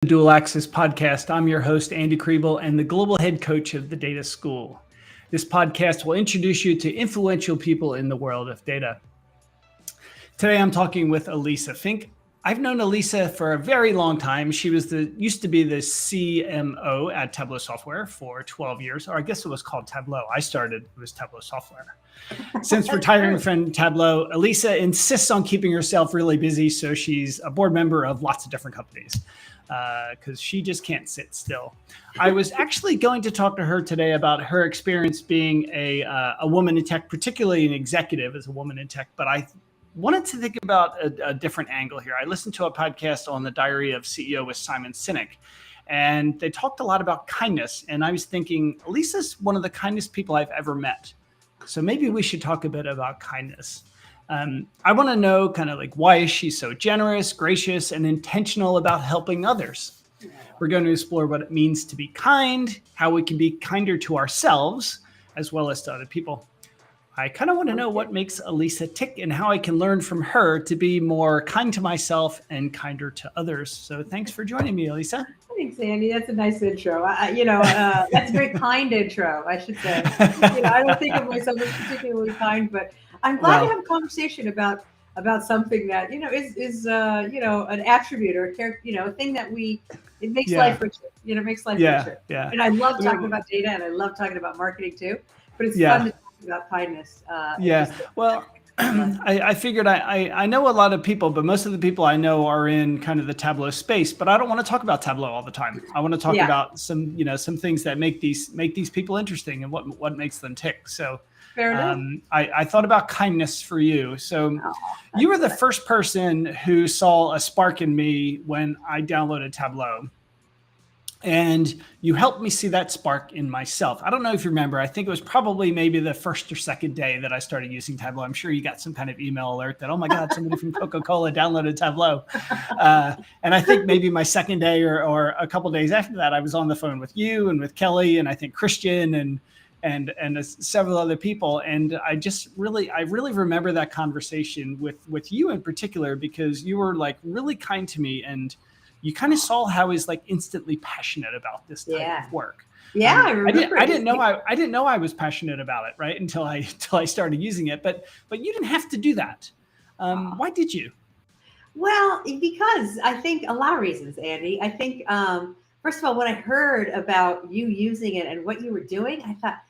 The Dual Access Podcast. I'm your host, Andy Kriebel, and the global head coach of the Data School. This podcast will introduce you to influential people in the world of data. Today, I'm talking with Elissa Fink. I've known Elissa for a very long time. She used to be the CMO at Tableau Software for 12 years, or I guess it was called Tableau. I started, it was Tableau Software. Since retiring from Tableau, Elissa insists on keeping herself really busy, so she's a board member of lots of different companies because she just can't sit still. I was actually going to talk to her today about her experience being a woman in tech, particularly an executive as a woman in tech, but I wanted to think about a different angle here. I listened to a podcast on the Diary of CEO with Simon Sinek, and they talked a lot about kindness. And I was thinking, Elissa's one of the kindest people I've ever met. So maybe we should talk a bit about kindness. I want to know kind of like, why is she so generous, gracious, and intentional about helping others? We're going to explore what it means to be kind, how we can be kinder to ourselves, as well as to other people. I kind of want to know what makes Elissa tick and how I can learn from her to be more kind to myself and kinder to others. So thanks for joining me, Elissa. Thanks, Andy. That's a nice intro. That's a very kind intro, I should say. I don't think of myself as particularly kind, but I'm glad to have a conversation about something that is an attribute or a character, a thing that it makes life richer. It makes life richer. Yeah. And I love talking about data, and I love talking about marketing too. But it's fun to talk about kindness. I figured I know a lot of people, but most of the people I know are in kind of the Tableau space, but I don't want to talk about Tableau all the time. I want to talk about some things that make these people interesting and what makes them tick. So I thought about kindness for you. So you were the first person who saw a spark in me when I downloaded Tableau. And you helped me see that spark in myself. I don't know if you remember, I think it was probably maybe the first or second day that I started using Tableau. I'm sure you got some kind of email alert that, oh my God, somebody from Coca-Cola downloaded Tableau. And I think maybe my second day or a couple of days after that, I was on the phone with you and with Kelly and I think Christian and several other people. And I really remember that conversation with you in particular, because you were like really kind to me and you kind of saw how I was like instantly passionate about this type of work. Yeah, I remember. I didn't know I was passionate about it, right? Until I started using it. But you didn't have to do that. Why did you? Well, because I think a lot of reasons, Andy. I think first of all, when I heard about you using it and what you were doing, I thought,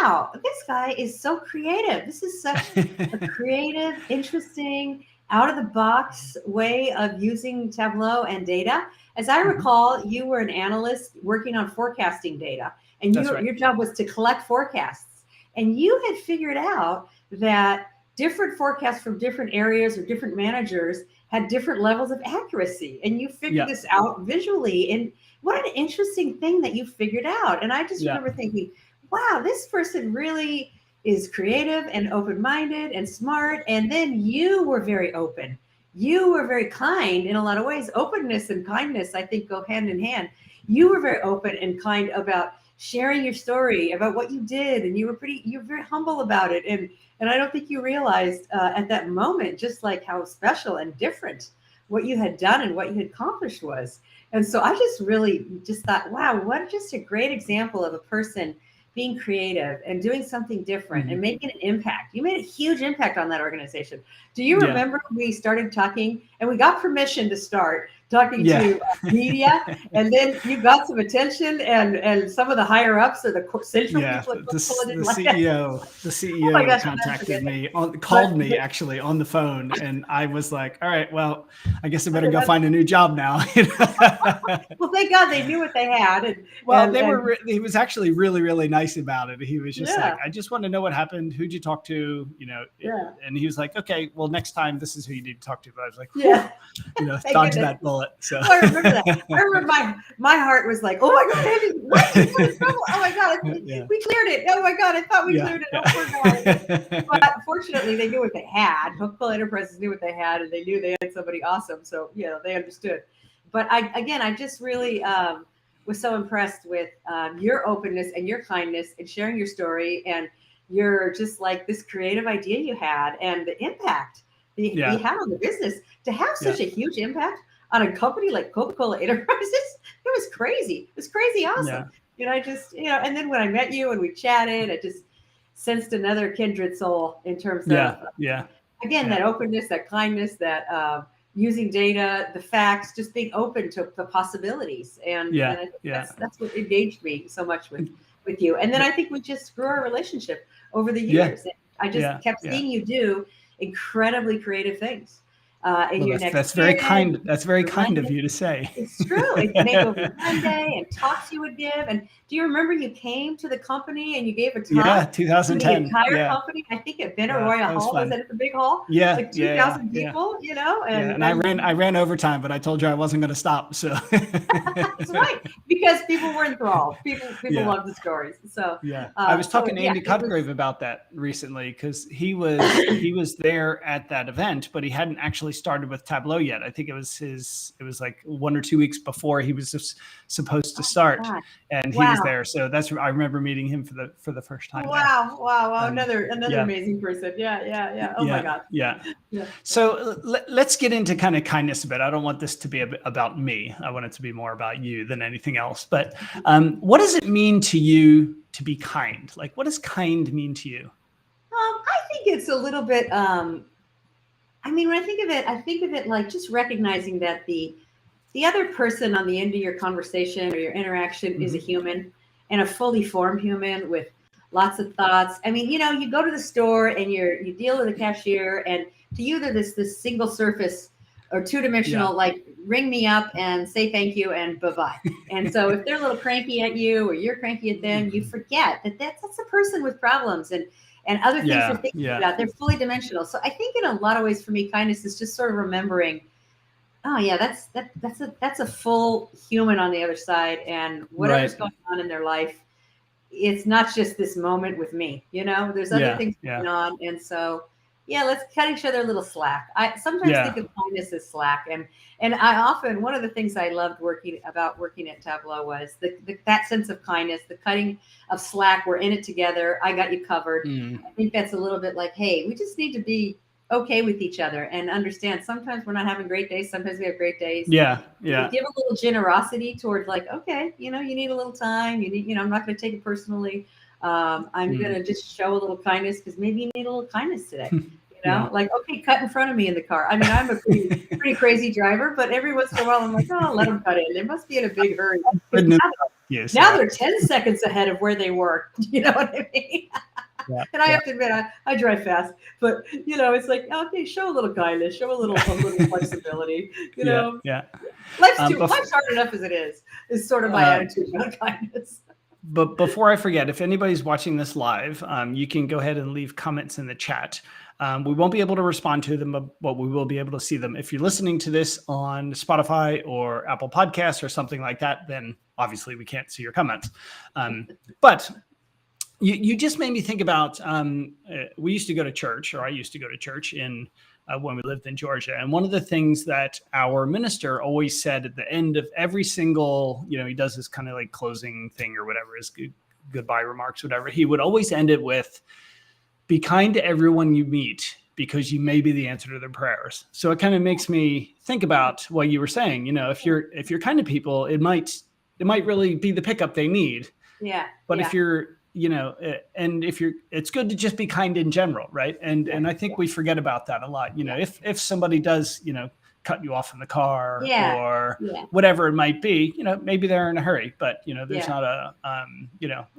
wow, this guy is so creative. This is such a creative, interesting, out-of-the-box way of using Tableau and data. As I recall, you were an analyst working on forecasting data, and your job was to collect forecasts. And you had figured out that different forecasts from different areas or different managers had different levels of accuracy. And you figured this out visually. And what an interesting thing that you figured out. And I just remember thinking, wow, this person really is creative and open-minded and smart. And then you were very open. You were very kind in a lot of ways. Openness and kindness, I think, go hand in hand. You were very open and kind about sharing your story, about what you did. And you were very humble about it. And I don't think you realized at that moment, just like how special and different what you had done and what you had accomplished was. And so I just thought, wow, what just a great example of a person being creative and doing something different and making an impact. You made a huge impact on that organization. Do you remember we started talking and we got permission to start talking to media, and then you got some attention and some of the higher ups or the central people. The CEO contacted me, called me actually on the phone, and I was like, all right, well, I guess I better go find a new job now. Well, thank God they knew what they had. He was actually really, really nice about it. He was just like, I just want to know what happened. Who'd you talk to? And he was like, okay, well, next time this is who you need to talk to. But I was like, dodge that bullet. So I remember that. I remember my heart was like, oh my God, Andy, what? Oh my God, we cleared it. Oh my God, I thought we cleared it. Oh my God. But fortunately, they knew what they had. Coca-Cola Enterprises knew what they had, and they knew they had somebody awesome. So they understood. But I just really was so impressed with your openness and your kindness and sharing your story, and you're just like this creative idea you had and the impact you had on the business to have such a huge impact. on a company like Coca-Cola Enterprises. It was crazy. It was crazy awesome. Yeah. You know, I just, and then when I met you and we chatted, I just sensed another kindred soul in terms of, again, that openness, that kindness, that using data, the facts, just being open to the possibilities. And I think that's what engaged me so much with you. And then I think we just grew our relationship over the years. And I just kept seeing you do incredibly creative things. In your next that's very kind. That's very kind of you to say. It's true. It's Makeover Monday and talks you would give. And do you remember you came to the company and you gave a talk? Yeah, 2010. To the entire company. I think at Benaroya Hall. Was that at the big hall? Yeah, like 2,000 people. You know, and I ran overtime, but I told you I wasn't going to stop. So that's right, because people were enthralled. People loved the stories. So I was talking to Andy Cutgrave about that recently because he was there at that event, but he hadn't actually started with Tableau yet. I think it was like 1 or 2 weeks before he was just supposed to start, and he was there. So I remember meeting him for the first time. Wow. Another amazing person. Yeah. Oh my God. Yeah. So let's get into kind of kindness a bit. I don't want this to be about me. I want it to be more about you than anything else. But what does it mean to you to be kind? Like, what does kind mean to you? I think it's a little bit. I mean, when I think of it like just recognizing that the other person on the end of your conversation or your interaction is a human, and a fully formed human with lots of thoughts. I mean, you go to the store and you deal with a cashier, and to you they're this single surface or two-dimensional, like ring me up and say thank you and bye-bye. And so if they're a little cranky at you or you're cranky at them, you forget that that's a person with problems and other things they're thinking about. They're fully dimensional. So I think in a lot of ways for me, kindness is just sort of remembering, oh yeah, that's a full human on the other side, and whatever's going on in their life, it's not just this moment with me. There's other things going on, and so let's cut each other a little slack. I sometimes think of kindness as slack, and I often, one of the things I loved working at Tableau was that sense of kindness, the cutting of slack. We're in it together. I got you covered. I think that's a little bit like, hey, we just need to be okay with each other and understand sometimes we're not having great days. Sometimes we have great days. Yeah. Give a little generosity toward like, okay, you need a little time. You need, I'm not going to take it personally. I'm going to just show a little kindness because maybe you need a little kindness today. Like, okay, cut in front of me in the car. I mean, I'm a pretty crazy driver, but every once in a while I'm like, oh, let them cut in. They must be in a big hurry. Now they're 10 seconds ahead of where they were. You know what I mean? And I have to admit, I drive fast, but it's like, okay, show a little kindness, show a little flexibility. Life's hard enough as it is sort of my attitude about kindness. But before I forget, if anybody's watching this live, you can go ahead and leave comments in the chat. We won't be able to respond to them, but we will be able to see them. If you're listening to this on Spotify or Apple Podcasts or something like that, then obviously we can't see your comments. But you just made me think about, we used to go to church, or I used to go to church when we lived in Georgia. And one of the things that our minister always said at the end of every single, he does this kind of like closing thing or whatever, his goodbye remarks, whatever. He would always end it with, be kind to everyone you meet because you may be the answer to their prayers. So it kind of makes me think about what you were saying. If you're kind to people, it might really be the pickup they need. Yeah. But if you're, it's good to just be kind in general, right? And I think we forget about that a lot. If somebody does, cut you off in the car or whatever it might be, maybe they're in a hurry, but there's not a,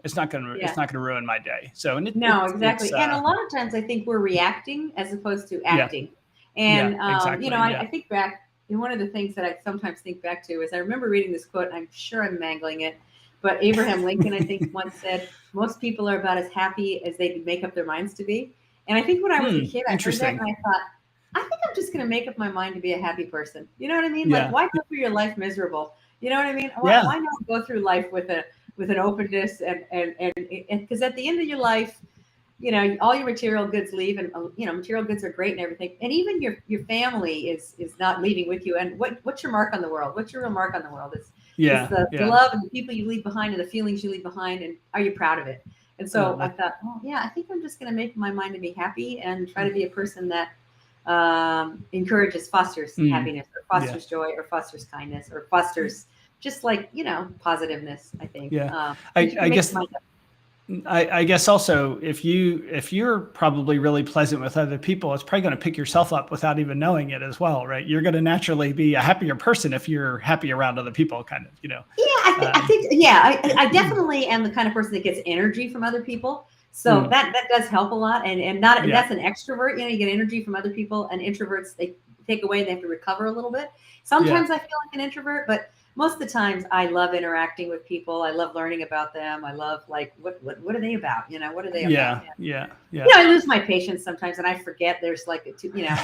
it's not going to ruin my day. So exactly. And a lot of times I think we're reacting as opposed to acting. And, exactly. I think back, one of the things that I sometimes think back to is I remember reading this quote, and I'm sure I'm mangling it, but Abraham Lincoln, I think, once said, most people are about as happy as they make up their minds to be. And I think when I was a kid, I heard that and I thought, I think I'm just going to make up my mind to be a happy person. You know what I mean? Like, why go through your life miserable? You know what I mean? Why not go through life with an openness and because at the end of your life, all your material goods leave, and material goods are great and everything, and even your family is not leaving with you. And what's your mark on the world? What's your real mark on the world? It's the love and the people you leave behind and the feelings you leave behind, and are you proud of it? And so I thought, I think I'm just going to make my mind to be happy and try to be a person that encourages, fosters happiness, or Yeah. fosters joy, or fosters kindness, or fosters just like, positiveness, I think. Yeah. You can I make guess your mind up. I guess also if you're probably really pleasant with other people, it's probably going to pick yourself up without even knowing it as well, right? You're going to naturally be a happier person if you're happy around other people, kind of, Yeah, I definitely am the kind of person that gets energy from other people. So that does help a lot. And that's an extrovert. You get energy from other people, and introverts, they take away and they have to recover a little bit. Sometimes I feel like an introvert, but most of the times I love interacting with people. I love learning about them. I love like, what are they about? What are they about? Yeah. I lose my patience sometimes, and I forget there's like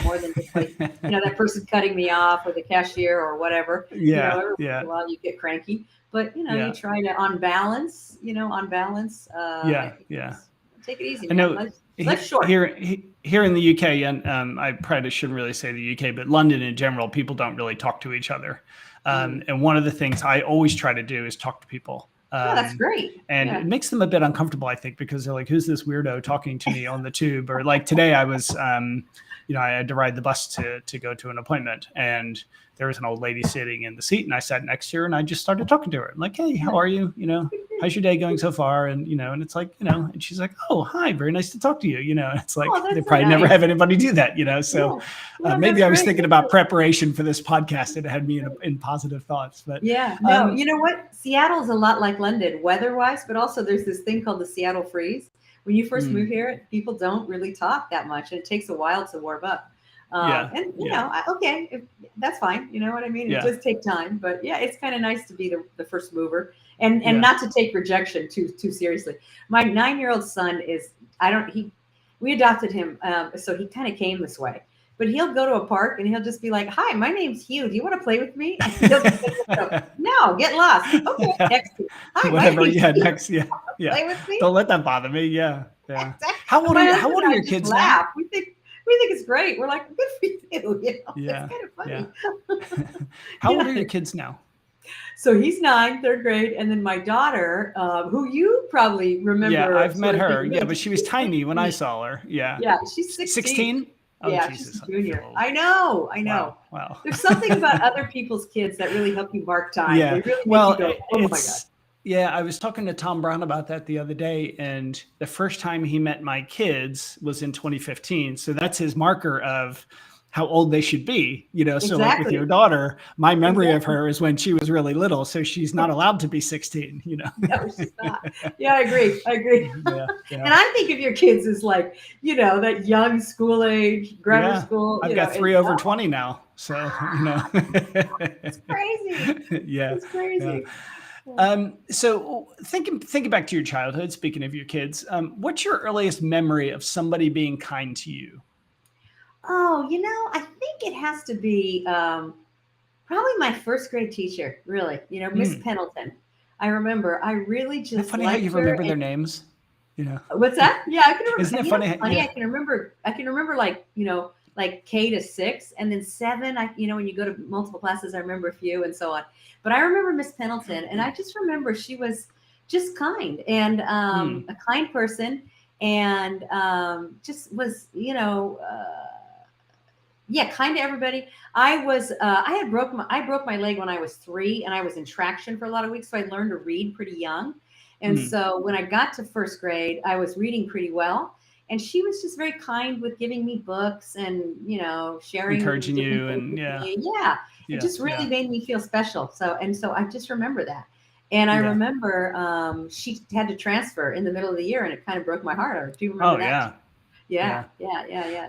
more than just like, that person cutting me off, or the cashier, or whatever. Every once in a while you get cranky, but you try to on balance, take it easy, man. I know Life's short. Here in the UK, and I probably shouldn't really say the UK, but London in general, people don't really talk to each other. And one of the things I always try to do is talk to people. That's great. And it makes them a bit uncomfortable, I think, because they're like, who's this weirdo talking to me on the tube? Or like today I was, I had to ride the bus to go to an appointment, and there was an old lady sitting in the seat, and I sat next to her, and I just started talking to her. I'm like, hey, how are you? How's your day going so far? And, and it's like, and she's like, oh, hi, very nice to talk to you. It's like, they probably never have anybody do that, so maybe I was thinking about preparation for this podcast, and it had me in positive thoughts, but you know what? Seattle's a lot like London weather-wise, but also there's this thing called the Seattle freeze. When you first move here, people don't really talk that much, and it takes a while to warm up. Okay, that's fine. You know what I mean? It does take time, but it's kind of nice to be the first mover, and not to take rejection too seriously. My 9-year-old son we adopted him, so he kind of came this way. But he'll go to a park and he'll just be like, "Hi, my name's Hugh. Do you want to play with me?" And he'll just no, get lost. Okay, next. Hi, whatever. Next. Play with me. Don't let that bother me. Yeah. Exactly. How old are your kids now? We think it's great. We're like, good for you. Yeah. It's kind of funny. Yeah. How old are your kids now? So he's 9, 3rd grade, and then my daughter, who you probably remember. Yeah, I've met her. Yeah, but she was tiny when I saw her. Yeah. Yeah, she's 16. 16? Oh, yeah, Jesus, she's a junior. I know. Wow. There's something about other people's kids that really help you mark time. Yeah. They really make you go, oh my God. Yeah, I was talking to Tom Brown about that the other day, and the first time he met my kids was in 2015. So that's his marker of how old they should be, So like with your daughter, my memory of her is when she was really little, so she's not allowed to be 16, No, she's not. Yeah, I agree. Yeah. And I think of your kids as like, that young school age, grammar school. I've got 3 over 20 now, so It's crazy. Yeah, it's crazy. Yeah. So thinking back to your childhood, speaking of your kids, what's your earliest memory of somebody being kind to you? Oh, I think it has to be probably my 1st grade teacher, really, Miss Pendleton. I remember, I really just Isn't it funny how you remember their names? What's that? Yeah, I can remember. Isn't it funny? I can remember like, like K to 6, and then 7, when you go to multiple classes, I remember a few and so on. But I remember Miss Pendleton, and I just remember she was just kind and a kind person, and just was, kind to everybody. I broke my leg when I was 3, and I was in traction for a lot of weeks, so I learned to read pretty young. And so when I got to 1st grade, I was reading pretty well. And she was just very kind with giving me books and, sharing. Encouraging you. And it just really made me feel special. So I just remember that. And I remember she had to transfer in the middle of the year, and it kind of broke my heart. Do you remember that? Yeah.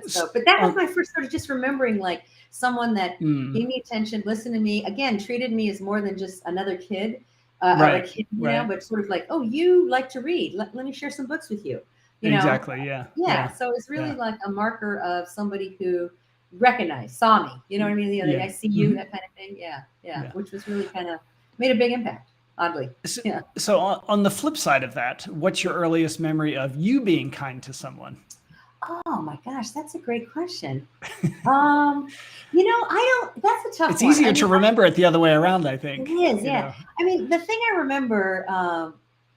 So, but that was my first sort of just remembering like someone that gave me attention, listened to me, again, treated me as more than just another kid, but sort of like, oh, you like to read. Let me share some books with you. Exactly. Yeah. So it's really like a marker of somebody who recognized, saw me. You know what I mean? The other day, I see you, that kind of thing. Yeah. Which was really kind of made a big impact, oddly. So on the flip side of that, what's your earliest memory of you being kind to someone? Oh my gosh, that's a great question. I don't. That's a tough one. It's easier to remember it the other way around, I think. It is, yeah. I mean, the thing I remember,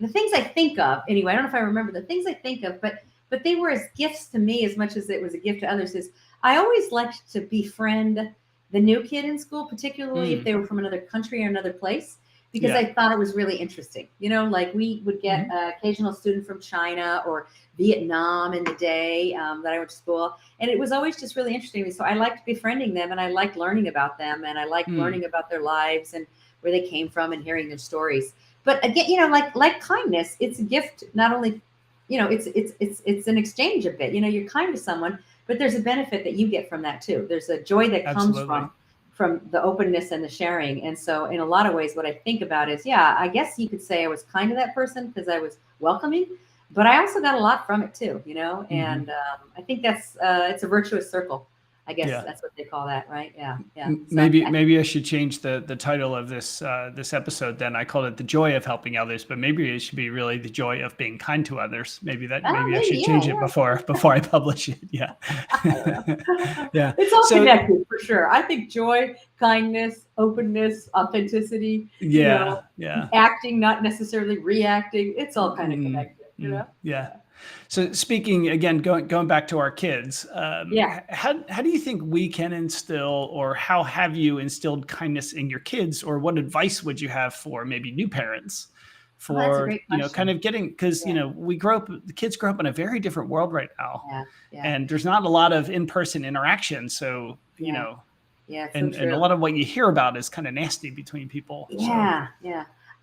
the things I think of, anyway, I don't know if I remember the things I think of, but but they were as gifts to me as much as it was a gift to others. Is I always liked to befriend the new kid in school, particularly if they were from another country or another place, because I thought it was really interesting. Like we would get an occasional student from China or Vietnam in the day that I went to school. And it was always just really interesting to me. So I liked befriending them, and I liked learning about them, and I liked learning about their lives and where they came from and hearing their stories. But again, like kindness, it's a gift. Not only, it's an exchange a bit. You're kind to someone, but there's a benefit that you get from that too. There's a joy that comes from the openness and the sharing. And so in a lot of ways, what I think about is, I guess you could say I was kind to that person because I was welcoming, but I also got a lot from it too, and I think that's it's a virtuous circle. I guess that's what they call that, right? Yeah. So maybe I should change the title of this episode. Then I called it "The Joy of Helping Others," but maybe it should be really "The Joy of Being Kind to Others." Maybe I should change it before I publish it. Yeah, yeah. It's all connected for sure. I think joy, kindness, openness, authenticity. Yeah. Acting, not necessarily reacting. It's all kind of connected. Yeah. So speaking again, going back to our kids, how do you think we can instill, or how have you instilled kindness in your kids, or what advice would you have for maybe new parents for, kind of getting, because, the kids grow up in a very different world right now, and there's not a lot of in-person interaction. So, and a lot of what you hear about is kind of nasty between people. Yeah.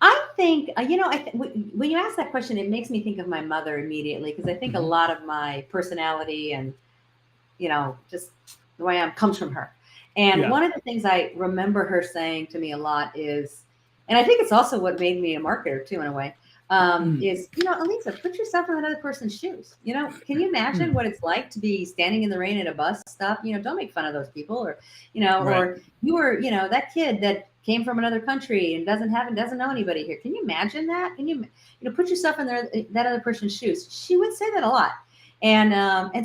I think, when you ask that question, it makes me think of my mother immediately, because I think a lot of my personality and, just the way I am comes from her. And one of the things I remember her saying to me a lot is, and I think it's also what made me a marketer too, in a way, is, Elissa, put yourself in another person's shoes. Can you imagine what it's like to be standing in the rain at a bus stop? Don't make fun of those people, or, or you were, that kid that came from another country and doesn't know anybody here. Can you imagine that? Can you, put yourself in that other person's shoes? She would say that a lot. And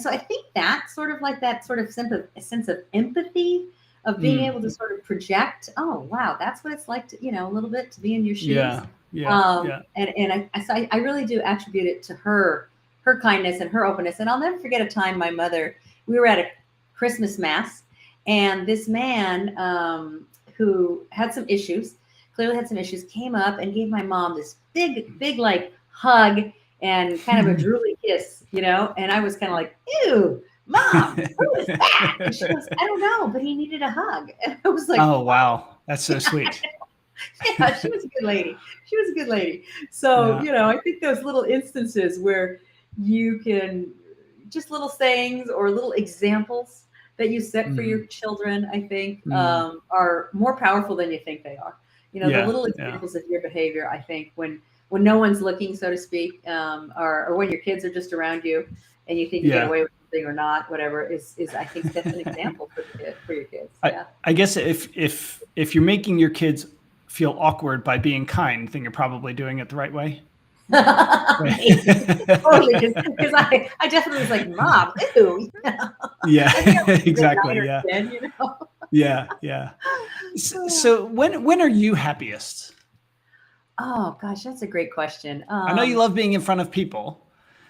so I think that sort of like that sort of sense of empathy, of being able to sort of project, oh, wow, that's what it's like to, a little bit to be in your shoes. And I really do attribute it to her kindness and her openness. And I'll never forget a time we were at a Christmas mass, and this man, who had some issues, came up and gave my mom this big like hug and kind of a drooly kiss, and I was kind of like, ew, Mom, who is that? And she goes, I don't know, but he needed a hug. And I was like, oh, wow. That's so sweet. Yeah, she was a good lady. So, I think those little instances where you can, just little sayings or little examples that you set for your children, I think, are more powerful than you think they are. The little examples of your behavior, I think, when no one's looking, so to speak, or when your kids are just around you and you think you get away with something or not, whatever, is I think that's an example for your kids. I guess if you're making your kids feel awkward by being kind, then you're probably doing it the right way. Totally, because I definitely was like, Mom, ew. Yeah, exactly. Yeah. 10, Yeah. So when are you happiest? Oh gosh, that's a great question. I know you love being in front of people.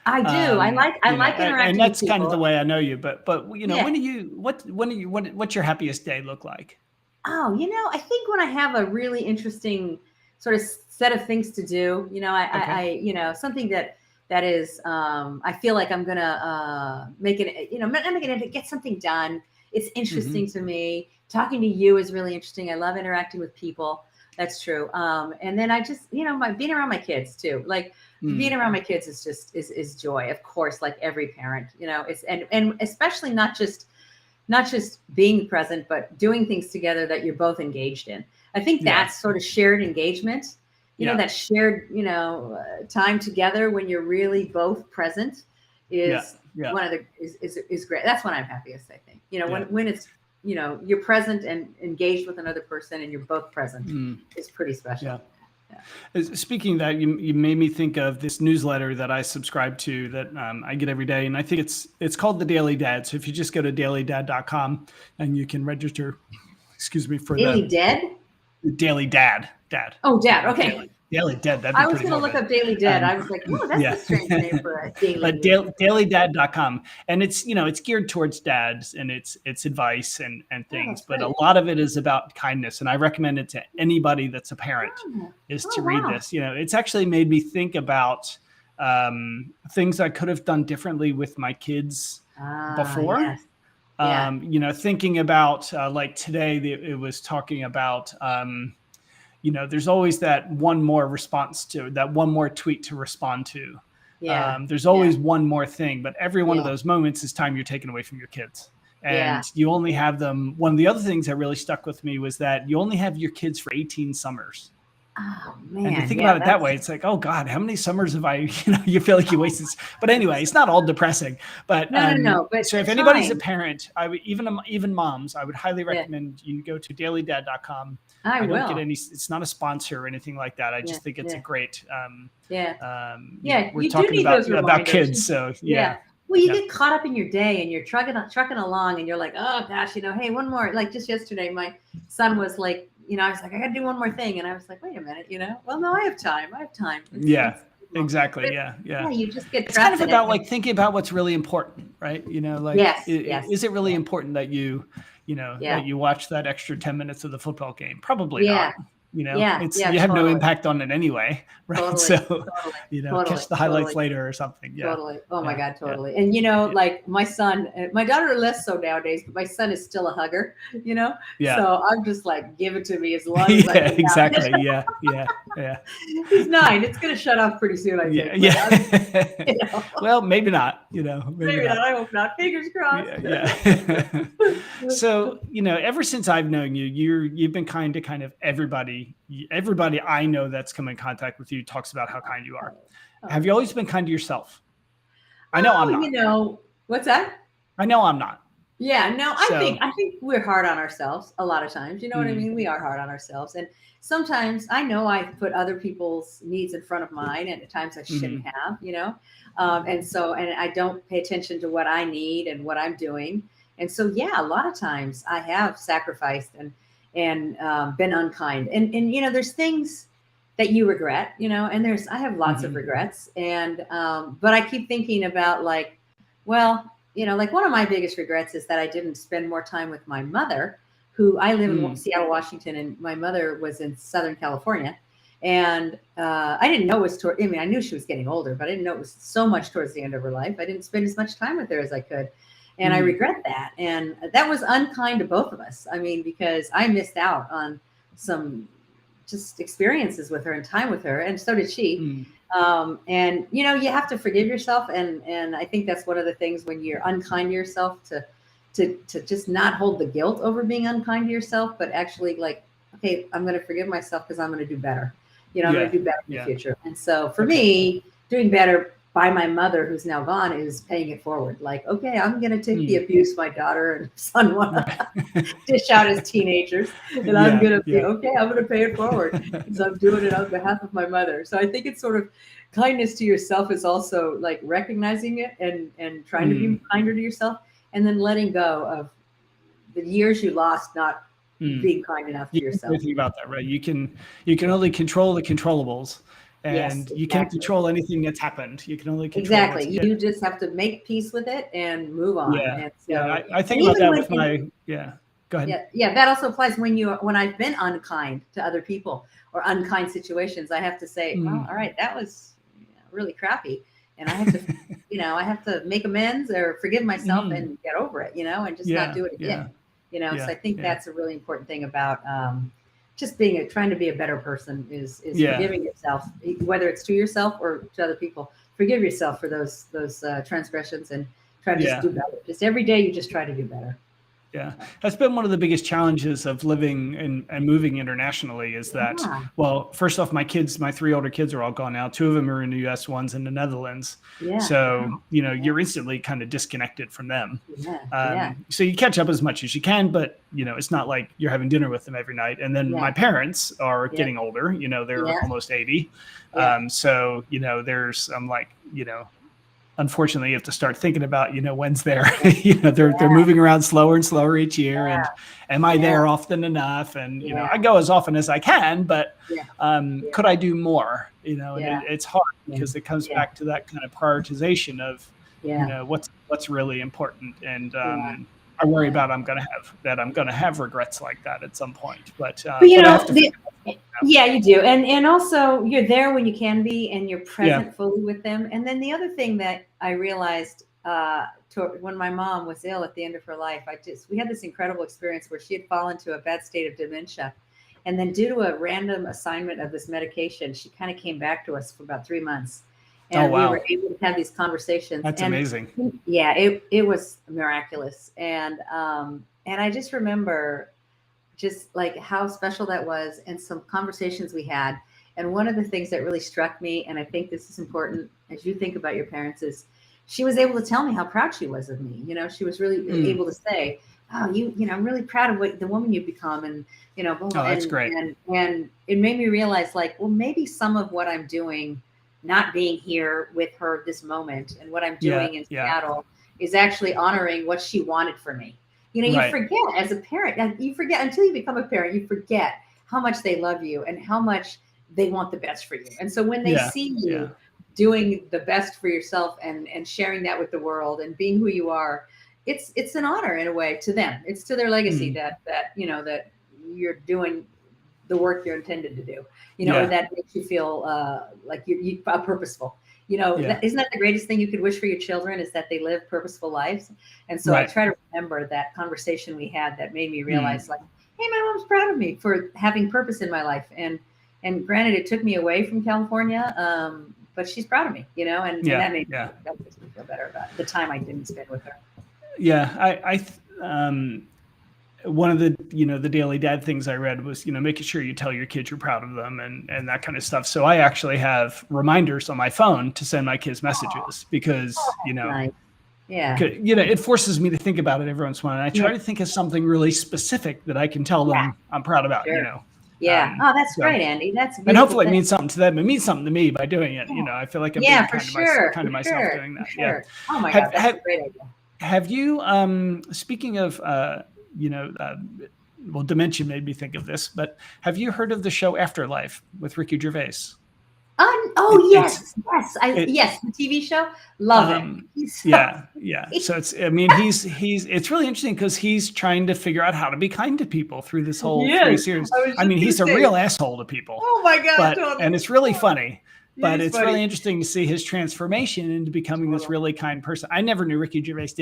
I do. I like interacting, and that's with kind of people. the way I know you. But what's your happiest day look like? Oh, I think when I have a really interesting sort of set of things to do, I something that is, I feel like I'm gonna make it, I'm gonna get something done. It's interesting to me. Talking to you is really interesting. I love interacting with people. That's true. And then I just, being around my kids too. Like being around my kids is just is joy. Of course, like every parent, it's and especially not just being present, but doing things together that you're both engaged in. I think that's sort of shared engagement, that shared, time together when you're really both present is one of the is great. That's when I'm happiest, I think. When it's, you're present and engaged with another person and you're both present is pretty special. Yeah. Speaking of that, you made me think of this newsletter that I subscribe to that I get every day. And I think it's called The Daily Dad. So if you just go to dailydad.com and you can register, for Daily Dad? Daily Dad. Dad. Oh, Dad. Okay. Daily Dead. That'd be I was pretty going to look morbid. up Daily Dead. I was like, oh, that's a strange name for a daily. But dailydad.com. And it's, it's geared towards dads, and it's advice and things, but a lot of it is about kindness. And I recommend it to anybody that's a parent is to read this. It's actually made me think about things I could have done differently with my kids before. Yes. Yeah. Thinking about like today, it was talking about, there's always that one more tweet to respond to. Yeah. There's always one more thing, but every one of those moments is time you're taking away from your kids. And you only have them. One of the other things that really stuck with me was that you only have your kids for 18 summers. Oh, man. And to think about it that way, it's like, oh God, how many summers have I, you feel like you wasted. But anyway, it's not all depressing. But no. But so if anybody's a parent, I would even moms, I would highly recommend you go to dailydad.com. I will. Don't get any. It's not a sponsor or anything like that. I just think it's a great. We're talking about kids, so yeah. Well, you get caught up in your day and you're trucking along, and you're like, oh gosh, hey, one more. Like just yesterday, my son was like, I was like, I got to do one more thing, and I was like, wait a minute, well, no, I have time. Exactly. Yeah. You just get. It's kind of about like thinking about what's really important, right? Is it really important that you that you watch that extra 10 minutes of the football game? Probably not. You have no impact on it anyway, right? Catch the highlights later or something. Yeah. Totally. Oh my God, totally. And like my son, my daughter less so nowadays, but my son is still a hugger, Yeah. So I'm just like, give it to me as long as I can. Exactly. Yeah. He's 9. It's gonna shut off pretty soon, I think. Yeah. Well, maybe not. Maybe not. I hope not. Fingers crossed. Yeah. So ever since I've known you, you've been kind to kind of everybody I know that's come in contact with you talks about how kind you are. Have you always been kind to yourself? I know I'm not. What's that? I know I'm not. Yeah, no, I think we're hard on ourselves a lot of times. You know what I mean? We are hard on ourselves. And sometimes I know I put other people's needs in front of mine, and at times I shouldn't have, and I don't pay attention to what I need and what I'm doing. And so, a lot of times I have sacrificed and been unkind, and there's things that you regret, and I have lots of regrets, and but I keep thinking about like one of my biggest regrets is that I didn't spend more time with my mother, who I live in Seattle, Washington, and my mother was in Southern California, and I didn't know I knew she was getting older, but I didn't know it was so much towards the end of her life. I didn't spend as much time with her as I could. And I regret that. And that was unkind to both of us. I mean, because I missed out on some just experiences with her and time with her. And so did she. And, you have to forgive yourself. And I think that's one of the things when you're unkind to yourself to just not hold the guilt over being unkind to yourself, but actually like, okay, I'm going to forgive myself because I'm going to do better. I'm going to do better in the future. And so for me, doing better by my mother, who's now gone, is paying it forward. Like, okay, I'm going to take the abuse my daughter and son want to dish out as teenagers. And I'm going to be, okay, I'm going to pay it forward. So I'm doing it on behalf of my mother. So I think it's sort of kindness to yourself is also like recognizing it and trying to be kinder to yourself, and then letting go of the years you lost not being kind enough to yourself. Think about that, right? You can only control the controllables. And you can't control anything that's happened. You can only control You just have to make peace with it and move on. And so, I think about that with my Go ahead. Yeah. That also applies when I've been unkind to other people or unkind situations. I have to say, well, all right, that was really crappy, and I have to, I have to make amends or forgive myself and get over it, and just not do it again. So I think that's a really important thing about. Just trying to be a better person is forgiving yourself, whether it's to yourself or to other people. Forgive yourself for those transgressions and try to just do better. Just every day, you just try to do better. Yeah, that's been one of the biggest challenges of living and moving internationally is that, well, first off, my 3 older kids are all gone now. 2 of them are in the US, one's in the Netherlands. Yeah. So, you're instantly kind of disconnected from them. So you catch up as much as you can, but, it's not like you're having dinner with them every night. And then my parents are getting older, they're almost 80. So, I'm like, unfortunately, you have to start thinking about, when's there, they're moving around slower and slower each year. And am I there often enough? And, I go as often as I can, but could I do more? And it's hard because it comes back to that kind of prioritization of, what's really important. And I worry about I'm going to have regrets like that at some point. But you do. And also you're there when you can be, and you're present fully with them. And then the other thing that I realized when my mom was ill at the end of her life, we had this incredible experience where she had fallen to a bad state of dementia. And then due to a random assignment of this medication, she kind of came back to us for about 3 months. And we were able to have these conversations. That's amazing. Yeah, it was miraculous. And I just remember just like how special that was, and some conversations we had. And one of the things that really struck me, and I think this is important as you think about your parents, is she was able to tell me how proud she was of me. She was really able to say, "Oh, I'm really proud of the woman you've become." And, that's great. And it made me realize, like, well, maybe some of what I'm doing, not being here with her this moment, and what I'm doing in Seattle is actually honoring what she wanted for me. You forget as a parent, you forget until you become a parent, you forget how much they love you and how much they want the best for you. And so when they see you doing the best for yourself and sharing that with the world and being who you are, it's an honor in a way to them. It's to their legacy that you're doing the work you're intended to do, and that makes you feel like you are purposeful. Isn't that the greatest thing you could wish for your children, is that they live purposeful lives? And so I try to remember that conversation we had that made me realize, like, hey, my mom's proud of me for having purpose in my life. And granted, it took me away from California, but she's proud of me, and that makes me feel better about the time I didn't spend with her. Yeah, one of the the daily dad things I read was making sure you tell your kids you're proud of them and that kind of stuff. So I actually have reminders on my phone to send my kids messages because nice. it forces me to think about it every once in a while. And I try to think of something really specific that I can tell them I'm proud about. Sure. That's great, Andy. That's and hopefully it means something to them. It means something to me by doing it. I feel like I'm being kind of myself doing that. Sure. Oh my God, that's a great idea. Have you speaking of dementia made me think of this, but have you heard of the show Afterlife with Ricky Gervais? Yes, the TV show. Love it. So it's really interesting because he's trying to figure out how to be kind to people through this whole series. He's a real asshole to people. Oh my God, totally. And it's really funny. But it's really interesting to see his transformation into becoming this really kind person. I never knew Ricky Gervais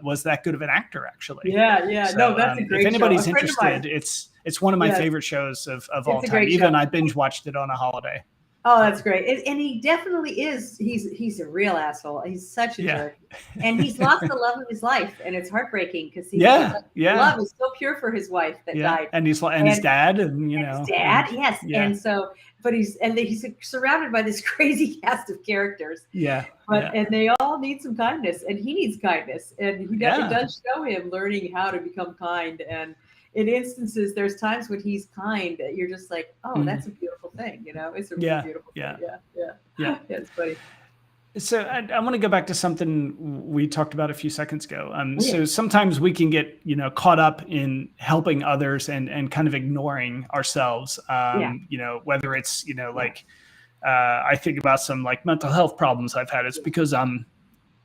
was that good of an actor, actually. So, that's a great show. If anybody's interested, it's one of my favorite shows of all time. Even I binge watched it on a holiday. Oh, that's great. And he definitely is. He's a real asshole. He's such a jerk. And he's lost the love of his life. And it's heartbreaking because love is so pure for his wife that died. And his dad. His dad, yes. Yeah. And so, but he's surrounded by this crazy cast of characters. And they all need some kindness. And he needs kindness. And it does show him learning how to become kind. And in instances, there's times when he's kind that you're just like, oh, that's a beautiful thing. It's a really beautiful thing. Yeah. It's funny. So I want to go back to something we talked about a few seconds ago. So sometimes we can get, caught up in helping others and kind of ignoring ourselves, whether it's, I think about some like mental health problems I've had. It's because I'm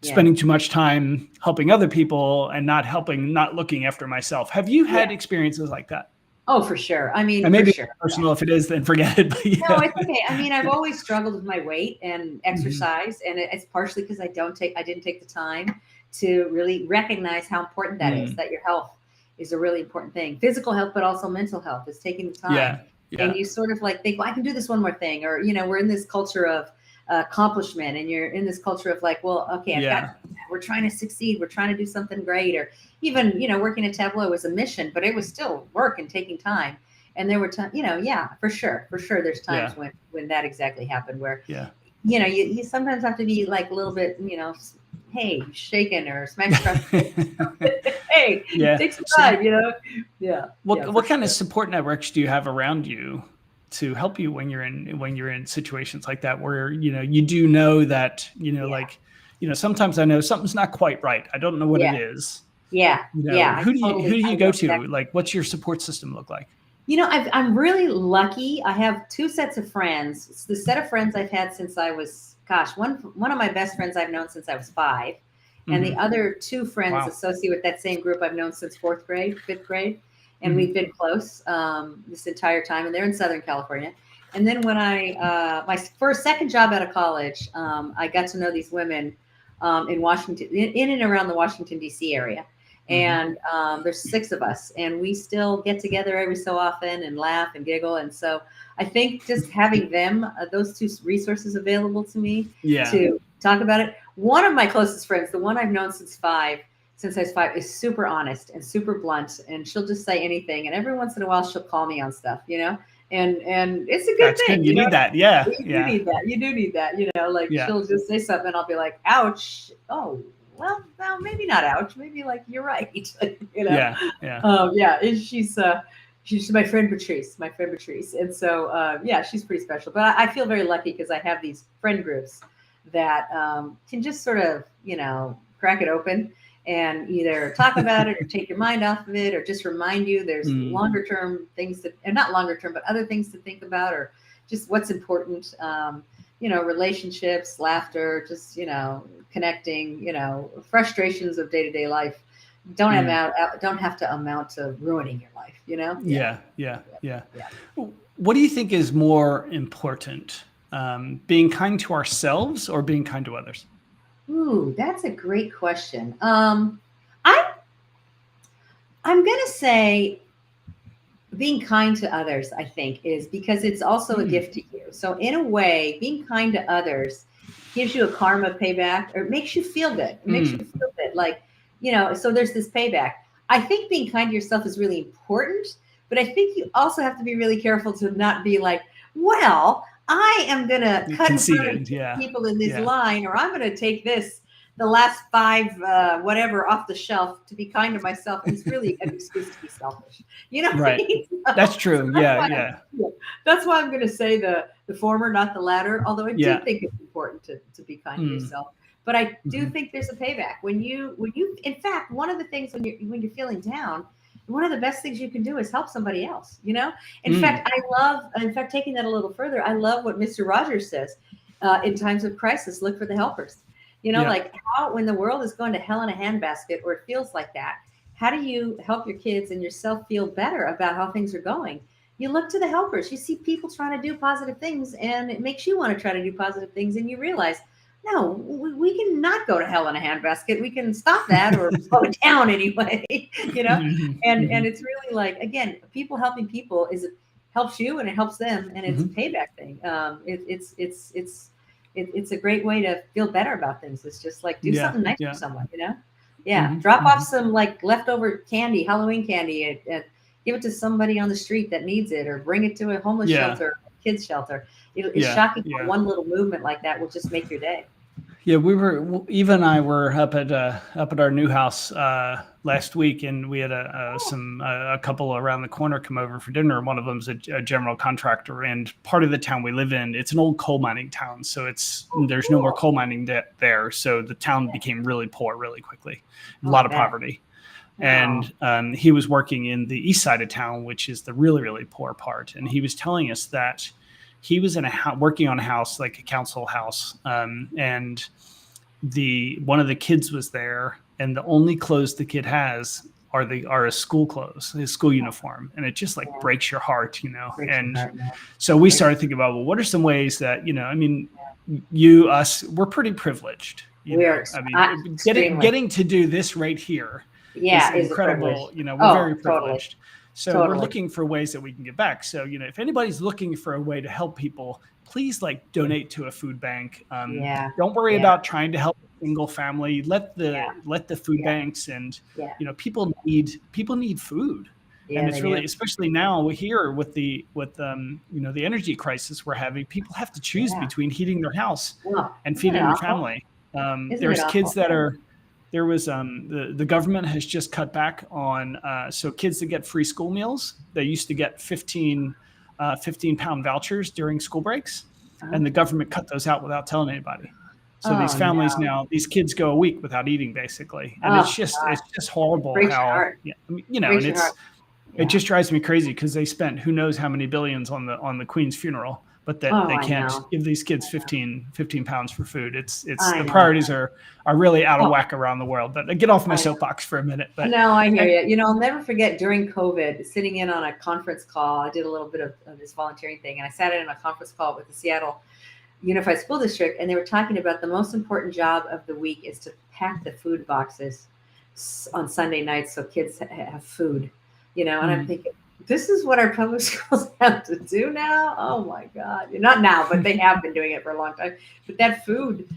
spending too much time helping other people and not looking after myself. Have you had experiences like that? Oh, for sure. I mean, and maybe for sure. Personal, if it is, then forget it. But No, it's okay. I mean, I've always struggled with my weight and exercise, and it's partially because I didn't take the time to really recognize how important that is. That your health is a really important thing. Physical health, but also mental health is taking the time. And you sort of like think, well, I can do this one more thing, or we're in this culture of accomplishment, and you're in this culture of like, well, okay, we're trying to succeed, we're trying to do something great, or even working at Tableau was a mission, but it was still work and taking time. And there were times, for sure there's times when that exactly happened, where you sometimes have to be like a little bit hey, shaken or smacked across hey, take some time. What kind of support networks do you have around you to help you when you're in situations like that, where, you do know that, like, sometimes I know something's not quite right. I don't know what it is. Yeah. I Who do you I go know to? exactly. Like, what's your support system look like? I'm really lucky. I have two sets of friends. It's the set of friends I've had since I was, one of my best friends I've known since I was 5. And the other two friends Wow. associated with that same group I've known since 4th grade, 5th grade. And Mhm. we've been close this entire time. And they're in Southern California. And then when my second job out of college, I got to know these women in Washington, in and around the Washington, D.C. area. And there's 6 of us, and we still get together every so often and laugh and giggle. And so I think just having them, those two resources available to me to talk about it. One of my closest friends, the one I've known since I was 5, is super honest and super blunt, and she'll just say anything. And every once in a while, she'll call me on stuff, and it's a good That's thing. good. You need that. Yeah. You do need that. You do need that. Like she'll just say something, and I'll be like, "Ouch! Oh, well, no, maybe not ouch. Maybe like you're right." Yeah. She's my friend Patrice. And so she's pretty special. But I feel very lucky because I have these friend groups that can just sort of crack it open and either talk about it or take your mind off of it, or just remind you there's longer term things and not longer term, but other things to think about, or just what's important. Relationships, laughter, just, connecting, frustrations of day-to-day life don't have to amount to ruining your life, Yeah. What do you think is more important, being kind to ourselves or being kind to others? Ooh, that's a great question. I'm gonna say being kind to others, I think, is because it's also a gift to you. So in a way, being kind to others gives you a karma payback, or it makes you feel good. It makes you feel good. Like, so there's this payback. I think being kind to yourself is really important, but I think you also have to be really careful to not be like, well, I am going to cut in front of people in this line, or I'm going to take the last 5 whatever off the shelf to be kind to myself. And it's really an excuse to be selfish. Right. That's true. That's why I'm going to say the former, not the latter. Although I do think it's important to be kind to yourself. But I do think there's a payback when you, in fact, one of the things when you're feeling down, one of the best things you can do is help somebody else. In fact, taking that a little further, I love what Mr. Rogers says. In times of crisis, look for the helpers. Like how, when the world is going to hell in a handbasket, or it feels like that, how do you help your kids and yourself feel better about how things are going? You look to the helpers. You see people trying to do positive things, and it makes you want to try to do positive things. And you realize, no, we can not go to hell in a handbasket. We can stop that or slow it down anyway, And it's really like, again, people helping people helps you and it helps them, and it's a payback thing. It's a great way to feel better about things. It's just like do something nice for someone, drop off some like leftover candy, Halloween candy, and give it to somebody on the street that needs it, or bring it to a homeless shelter, kids shelter. It's shocking how one little movement like that will just make your day. Yeah, Eva and I were up at our new house last week, and we had a couple around the corner come over for dinner. One of them's a general contractor, and part of the town we live in, it's an old coal mining town, so there's no more coal mining there. So the town became really poor really quickly, a lot of poverty. And he was working in the east side of town, which is the really, really poor part. And he was telling us that he was working on a house, like a council house, and one of the kids was there, and the only clothes the kid has are his school clothes, his school uniform, and it just like breaks your heart, So we started thinking about, well, what are some ways that we're pretty privileged. Getting to do this right here is incredible. We're very privileged. So we're looking for ways that we can give back. So, if anybody's looking for a way to help people, please donate to a food bank. Don't worry about trying to help a single family. Let the food banks and, people need food. And it's really, especially now here with the energy crisis we're having, people have to choose between heating their house and feeding their family. There's kids that are, there was the government has just cut back on so kids that get free school meals, they used to get 15 15-pound vouchers during school breaks, and the Okay. government cut those out without telling anybody. So these Oh families no. now, these kids go a week without eating basically, and Oh it's just horrible breaks your how, heart. yeah, I mean, you know, and Breaks your heart. it Yeah. just drives me crazy because they spent who knows how many billions on the Queen's funeral, but that Oh, they I can't know. give these kids 15 pounds for food. It's I the know. priorities are really out of Oh, whack around the world. But get off my I know. soapbox for a minute. But No, I hear and you. You know, I'll never forget during COVID, sitting in on a conference call. I did a little bit of this volunteering thing, and I sat in on a conference call with the Seattle Unified School District, and they were talking about the most important job of the week is to pack the food boxes on Sunday nights so kids have food. You know, and I'm mm, thinking, this is what our public schools have to do now. Oh my God! Not now, but they have been doing it for a long time. But that food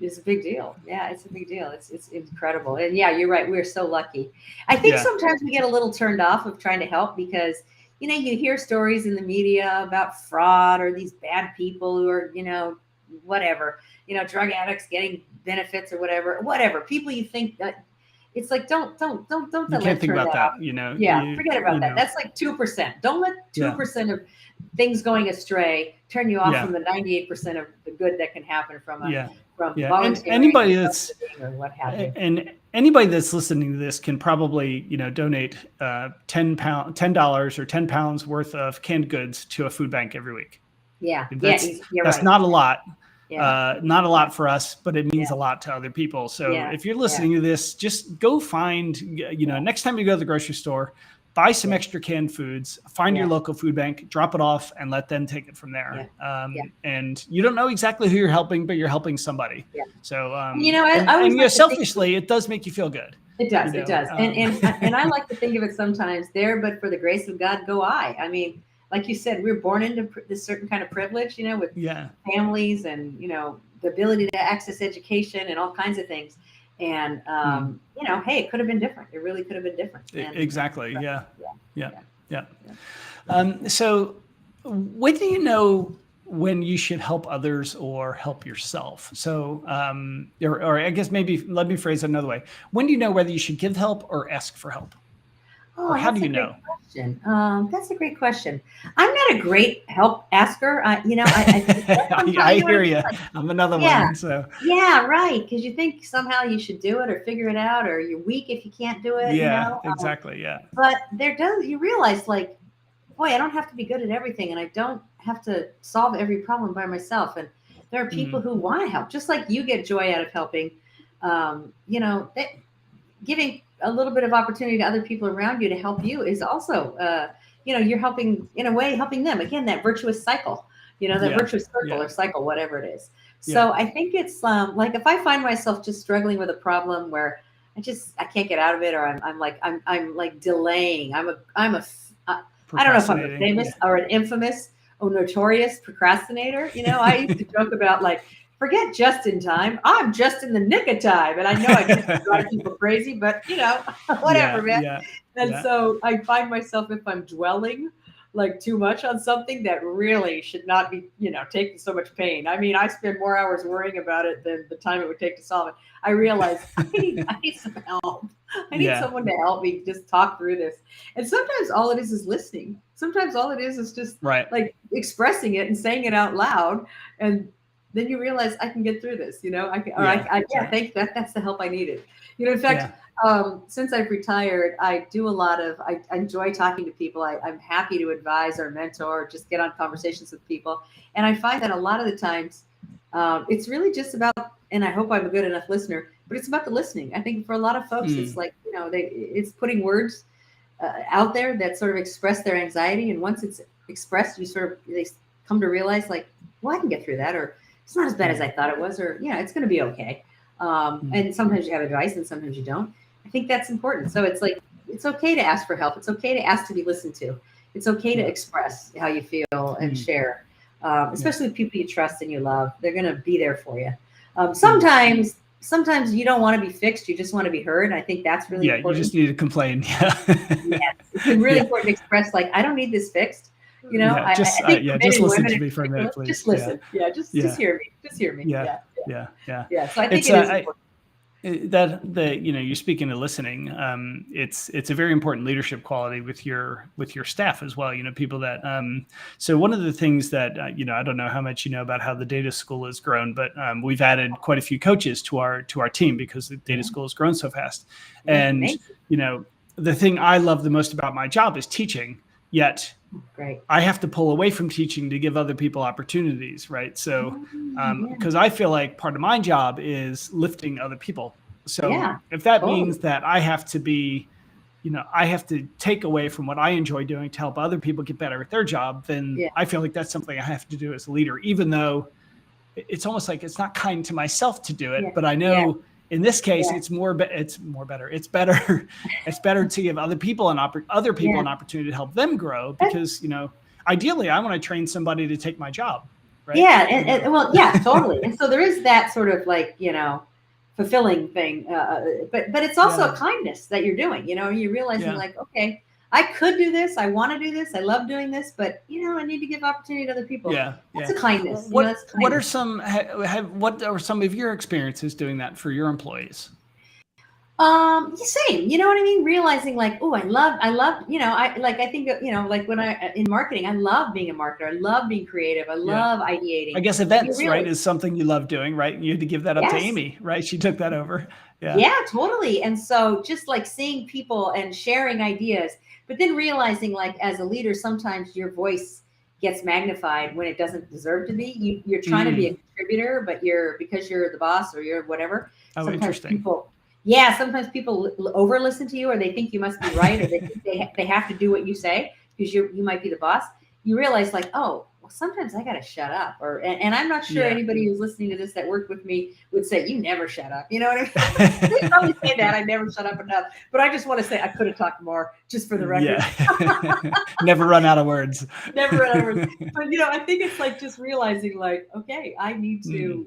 is a big deal. Yeah, it's a big deal. It's incredible. And yeah, you're right. We're so lucky. I think yeah, sometimes we get a little turned off of trying to help because you hear stories in the media about fraud or these bad people who are, whatever, drug addicts getting benefits or whatever. People you think that it's like, don't you can't let think turn about that that. off. You know, Yeah, forget about that. know, That's like 2%. Don't let yeah, 2% of things going astray turn you off yeah, from the 98% of the good that can happen from yeah, yeah. And volunteering anybody or that's or what have you. and anybody that's listening to this can probably, donate $10 or 10 pounds worth of canned goods to a food bank every week. Yeah, That's you're that's right. not a lot. Yeah, Not a yeah, lot for us, but it yeah, means a lot to other people. So yeah, if you're yeah, listening to this, just go find, yeah, next time you go to the grocery store, buy some yeah, extra canned foods, find your yeah, local food bank, drop it off, and let them take it from yeah, there. yeah, And you don't know exactly who you're helping, but you're helping somebody. yeah. So, And I always like to think selfishly, it does make you feel good. it does, and I like to think of it sometimes. There, but for the grace of God, go I. I mean, like you said, we're born into this certain kind of privilege, with yeah, families and the ability to access education and all kinds of things. And mm, hey, it could have been different. It really could have been different. exactly. Yeah, Yeah, yeah, yeah, yeah. yeah. So when do you know when you should help others or help yourself? So, or I guess maybe let me phrase it another way. When do you know whether you should give help or ask for help? Or Oh, how that's do a you great know? question. That's a great question. I'm not a great help asker. I I sometimes you know what I hear mean. you. Like, I'm another yeah, one. So yeah, right. Because you think somehow you should do it or figure it out, or you're weak if you can't do it. yeah, exactly. Yeah. But you realize like, boy, I don't have to be good at everything, and I don't have to solve every problem by myself. And there are people Mm, who want to help, just like you get joy out of helping. That giving a little bit of opportunity to other people around you to help you is also, you're helping in a way, helping them again, that virtuous cycle, that yeah. virtuous circle Yeah. or cycle, whatever it is. Yeah. So I think it's like, if I find myself just struggling with a problem where I can't get out of it, or I'm like delaying. I don't know if I'm a Procrastinating. famous Yeah. or an infamous or notorious procrastinator. I used to joke about like, forget just in time. I'm just in the nick of time. And I know I just drive people crazy, but whatever, Yeah. man. Yeah. And Yeah. so I find myself, if I'm dwelling like too much on something that really should not be, taking so much pain. I mean, I spend more hours worrying about it than the time it would take to solve it. I realize I need some help. I need Yeah. someone to help me just talk through this. And sometimes all it is listening. Sometimes all it is just Right. like expressing it and saying it out loud. And then you realize I can get through this, I can, or Yeah. yeah, Yeah. thank that's the help I needed. In Yeah. fact, since I've retired, I do a lot of, I enjoy talking to people. I'm happy to advise or mentor, or just get on conversations with people. And I find that a lot of the times, it's really just about, and I hope I'm a good enough listener, but it's about the listening. I think for a lot of folks, it's Mm, like, it's putting words out there that sort of express their anxiety. And once it's expressed, they come to realize like, well, I can get through that, or it's not as bad as mm, I thought it was, or, it's going to be okay. mm. And sometimes you have advice and sometimes you don't. I think that's important. So it's like, it's okay to ask for help. It's okay to ask to be listened to. It's okay to Yeah. express how you feel and Mm, share, yeah. especially with people you trust and you love. They're going to be there for you. Mm. Sometimes you don't want to be fixed. You just want to be heard. I think that's really Yeah. You important. just need to complain. Yeah. Yes, it's really Yeah. important to express like, I don't need this fixed. Yeah. I think for Yeah. men Just and listen women to in me for a particular, minute, please. just Yeah. listen. Yeah, just Yeah. hear me. Just hear me. Yeah. Yeah, yeah, Yeah. Yeah. yeah. So I think It's it is important. You're speaking of listening. It's a very important leadership quality with your staff as well. People that. So one of the things that I don't know how much you know about how the data school has grown, but we've added quite a few coaches to our team because the data school has grown so fast. And the thing I love the most about my job is teaching. Yet I have to pull away from teaching to give other people opportunities, right? So, because I feel like part of my job is lifting other people. So if that means that I have to be, I have to take away from what I enjoy doing to help other people get better at their job, then I feel like that's something I have to do as a leader, even though it's almost like it's not kind to myself to do it, but I know in this case, it's better. It's better to give other people an opportunity to help them grow because, ideally I want to train somebody to take my job. Right. Yeah. And totally. And so there is that sort of like, fulfilling thing. But it's also a kindness that you're doing, you're realizing like, okay, I could do this. I want to do this. I love doing this, but I need to give opportunity to other people. That's a kindness. What are some of your experiences doing that for your employees? Same, you know what I mean? Realizing like, oh, I love, I think, like when in marketing, I love being a marketer. I love being creative. I love ideating. I guess events, right, is something you love doing, right? You had to give that up to Amy, right? She took that over. Yeah, totally. And so just like seeing people and sharing ideas, but then realizing like as a leader, sometimes your voice gets magnified when it doesn't deserve to be. You're trying to be a contributor, but because you're the boss or you're whatever. Oh, interesting. Sometimes people over listen to you, or they think you must be right, or they think they have to do what you say because you might be the boss. You realize like, oh, well, sometimes I got to shut up. And I'm not sure anybody who's listening to this that worked with me would say, you never shut up. You know what I mean? They probably say that. I never shut up enough. But I just want to say I could have talked more just for the record. Yeah. Never run out of words. Never run out of words. But, I think it's like just realizing like, okay, I need to,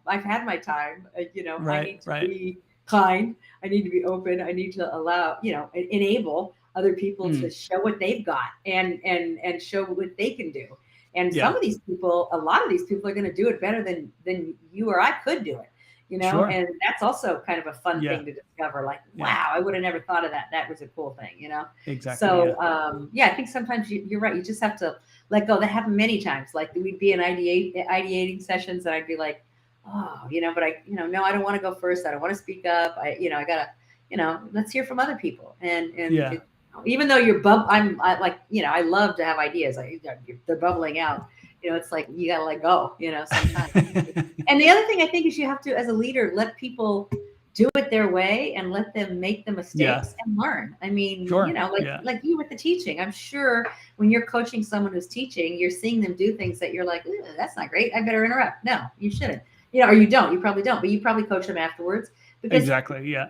I've had my time, I need to be kind. I need to be open. I need to allow, enable other people to show what they've got and show what they can do. And some of these people, a lot of these people are going to do it better than you or I could do it, and that's also kind of a fun thing to discover. Like, wow, I would have never thought of that. That was a cool thing, Exactly. So, I think sometimes you're right. You just have to let go. That happened many times. Like we'd be in ideating sessions and I'd be like, oh, but I, no, I don't want to go first. I don't want to speak up. I gotta, let's hear from other people. And even though I love to have ideas. They're bubbling out. It's like you gotta let go. Sometimes. And the other thing I think is you have to, as a leader, let people do it their way and let them make the mistakes and learn. I mean, like you with the teaching. I'm sure when you're coaching someone who's teaching, you're seeing them do things that you're like, that's not great. I better interrupt. No, you shouldn't. Or you don't. You probably don't. But you probably coach them afterwards. Because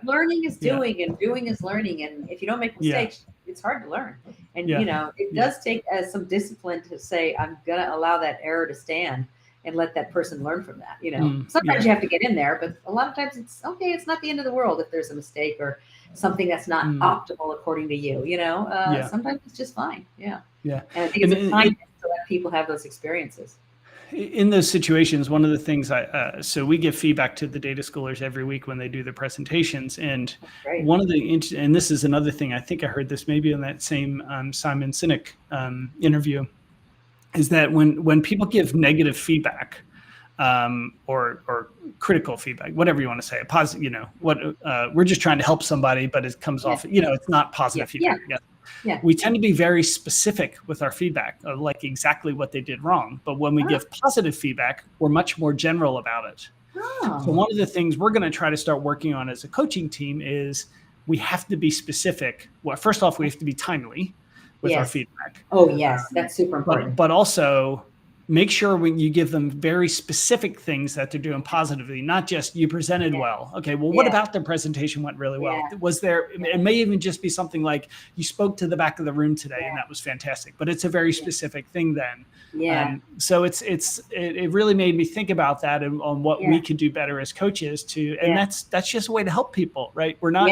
learning is doing and doing is learning. And if you don't make mistakes, it's hard to learn. And, it does take some discipline to say, I'm going to allow that error to stand and let that person learn from that. Sometimes you have to get in there, but a lot of times it's okay. It's not the end of the world if there's a mistake or something that's not optimal according to you. Sometimes it's just fine. Yeah. And I think it's a kindness to let people have those experiences. In those situations, one of the things so we give feedback to the data schoolers every week when they do their presentations. And one of and this is another thing, I think I heard this maybe in that same Simon Sinek interview, is that when people give negative feedback or critical feedback, whatever you want to say, a positive, we're just trying to help somebody, but it comes off, it's not positive feedback. Yeah. We tend to be very specific with our feedback, like exactly what they did wrong. But when we give positive feedback, we're much more general about it. So one of the things we're going to try to start working on as a coaching team is we have to be specific. Well, first off, we have to be timely with our feedback. Oh, yes. That's super important. But also make sure when you give them very specific things that they're doing positively, not just you presented well. Okay, well, what about the presentation went really well? Was there, it may even just be something like you spoke to the back of the room today and that was fantastic, but it's a very specific thing then. So it really made me think about that and on what we could do better as coaches and that's just a way to help people, right? We're not,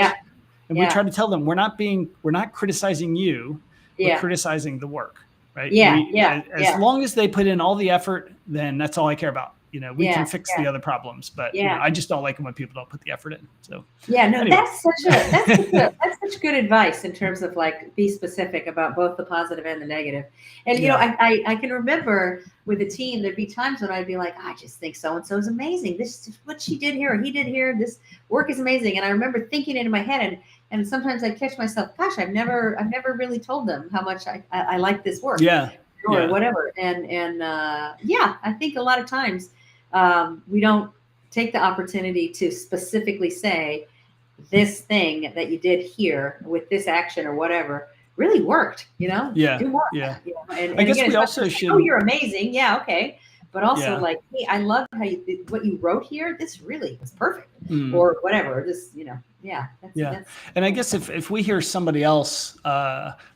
and we try to tell them we're not criticizing you, we're criticizing the work. Right. As long as they put in all the effort, then that's all I care about. we can fix the other problems, but I just don't like it when people don't put the effort in. So anyway. that's such good advice in terms of like be specific about both the positive and the negative. And I can remember with the team, there'd be times when I'd be like, I just think so and so is amazing. This is what she did here or he did here. This work is amazing. And I remember thinking it in my head, and sometimes I'd catch myself, gosh, I've never really told them how much I like this work. Or whatever. And I think a lot of times we don't take the opportunity to specifically say this thing that you did here with this action or whatever really worked, do more. And I guess again, we also should. Oh, you're amazing. Yeah. Okay. But also like, hey, I love how you did what you wrote here. This really was perfect or whatever. This, That's, and I guess if we hear somebody else,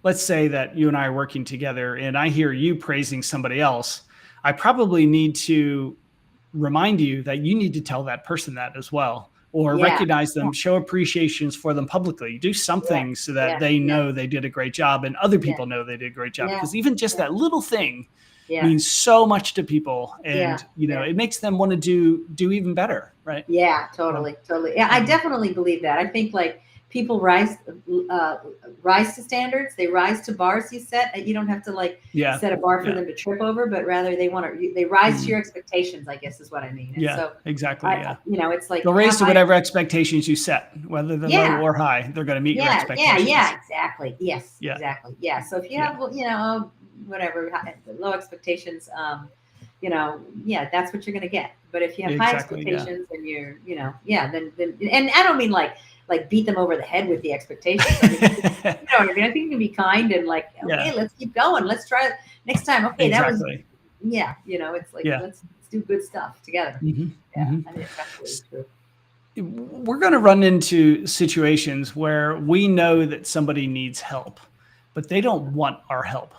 let's say that you and I are working together and I hear you praising somebody else, I probably need to remind you that you need to tell that person that as well, or recognize them, show appreciations for them publicly, do something so that they know they did a great job and other people know they did a great job. Because even just that little thing means so much to people, and it makes them want to do even better, right? Yeah, totally. Yeah, I definitely believe that. I think like people rise to standards. They rise to bars you set. You don't have to set a bar for them to trip over, but rather they rise to your expectations, I guess is what I mean. And so exactly. It's like they'll raise to whatever expectations you set, whether they're low or high. They're going to meet your expectations. Yeah, exactly. Yes, exactly. Yeah. So if you have whatever low expectations, that's what you're going to get. But if you have high expectations and you're, then and I don't mean like beat them over the head with the expectations. I mean, what I mean? I think you can be kind and like, okay, let's keep going. Let's try it next time. Okay, that was, it's like, let's do good stuff together. I think it's absolutely true. We're going to run into situations where we know that somebody needs help, but they don't want our help.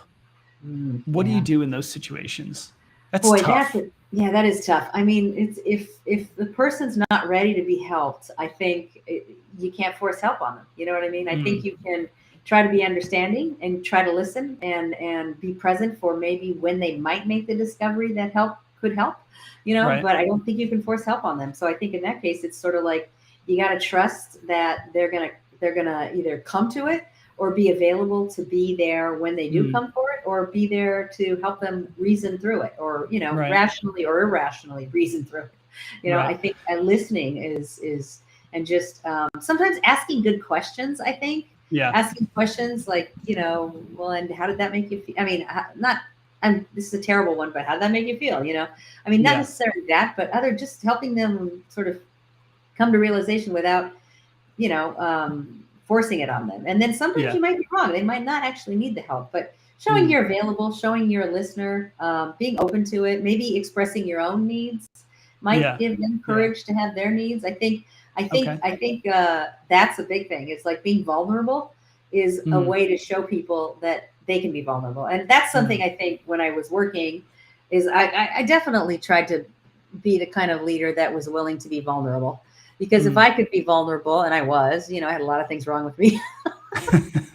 What do you do in those situations? That's tough. That is tough. I mean, it's if the person's not ready to be helped, I think you can't force help on them. You know what I mean? I think you can try to be understanding and try to listen and be present for maybe when they might make the discovery that help could help, but I don't think you can force help on them. So I think in that case, it's sort of like, you got to trust that they're going to either come to it or be available to be there when they do come for it, or be there to help them reason through it, or, rationally or irrationally reason through it. I think listening is, and just sometimes asking good questions, I think. Asking questions like, well, and how did that make you feel? I mean, this is a terrible one, but how did that make you feel? I mean, not necessarily that, but just helping them sort of come to realization without, forcing it on them. And then sometimes you might be wrong. They might not actually need the help, but showing you're available, showing you're a listener, being open to it, maybe expressing your own needs might give them courage to have their needs. I think that's a big thing. It's like being vulnerable is a way to show people that they can be vulnerable. And that's something I think when I was working is I definitely tried to be the kind of leader that was willing to be vulnerable. Because if I could be vulnerable, and I was, I had a lot of things wrong with me,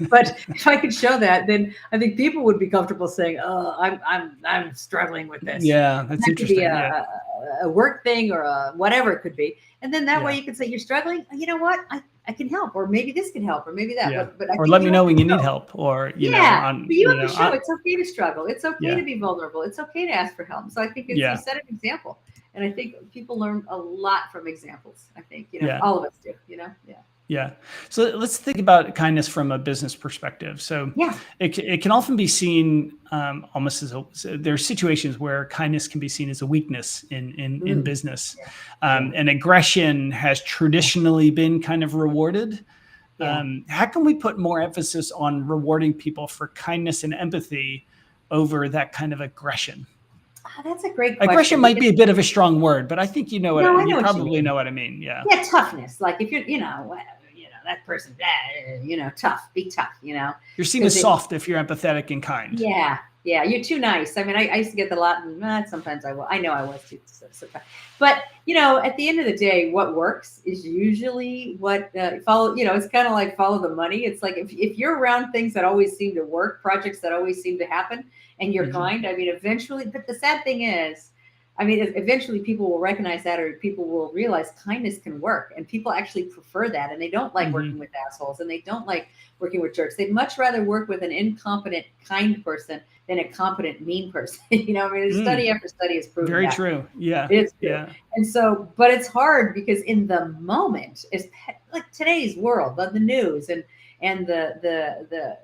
but if I could show that, then I think people would be comfortable saying, "Oh, I'm struggling with this." Yeah, that's interesting. Could be a work thing or whatever it could be, and then that way you could say, "You're struggling. You know what? I can help, or maybe this can help, or maybe that." But or let me know when you need help, or but you have to show it's okay to struggle. It's okay to be vulnerable. It's okay to ask for help. So I think you set an example. And I think people learn a lot from examples. I think, all of us do, Yeah. So let's think about kindness from a business perspective. So it can often be seen almost as there are situations where kindness can be seen as a weakness in business. And aggression has traditionally been kind of rewarded. How can we put more emphasis on rewarding people for kindness and empathy over that kind of aggression? That's a great question. Aggression might be a bit of a strong word, but I think you probably know what I mean. Yeah, toughness. Like if you're, that person, tough, be tough. You're seen as soft if you're empathetic and kind. Yeah, you're too nice. I mean, I used to get the lot, and sometimes I will. I know I was too. But at the end of the day, what works is usually what follow. It's kind of like follow the money. It's like if you're around things that always seem to work, projects that always seem to happen, and you're kind. I mean, eventually. But the sad thing is, I mean, eventually people will recognize that, or people will realize kindness can work, and people actually prefer that, and they don't like working with assholes, and they don't like working with jerks. They'd much rather work with an incompetent, kind person than a competent, mean person. You know, I mean, study after study has proven very that. true. Yeah, It's true. yeah. And so, but it's hard because in the moment, is like today's world, the news and the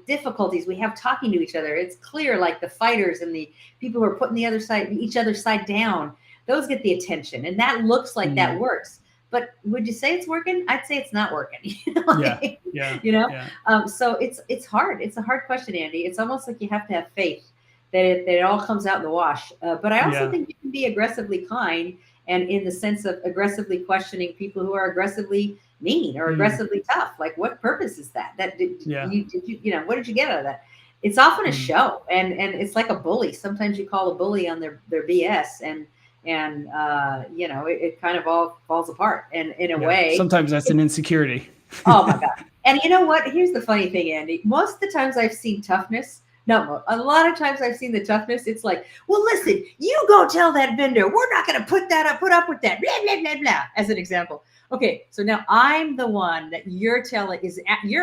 difficulties we have talking to each other. It's clear, like the fighters and the people who are putting each other's side down, those get the attention, and that looks like that works. But would you say it's working? I'd say it's not working. You know? So it's hard. It's a hard question, Andy. It's almost like you have to have faith that it all comes out in the wash. But I also think you can be aggressively kind, and in the sense of aggressively questioning people who are aggressively mean or aggressively tough. Like, what purpose is that? What did you get out of that? It's often a show, and it's like a bully. Sometimes you call a bully on their BS, and it kind of all falls apart. And in a way, sometimes that's an insecurity. Oh my God. And you know what? Here's the funny thing, Andy. Most of the times I've seen toughness. No, a lot of times I've seen the toughness. It's like, well, listen, you go tell that vendor, we're not going to put up with that, blah, blah, blah, blah, as an example. Okay, so now I'm the one that you're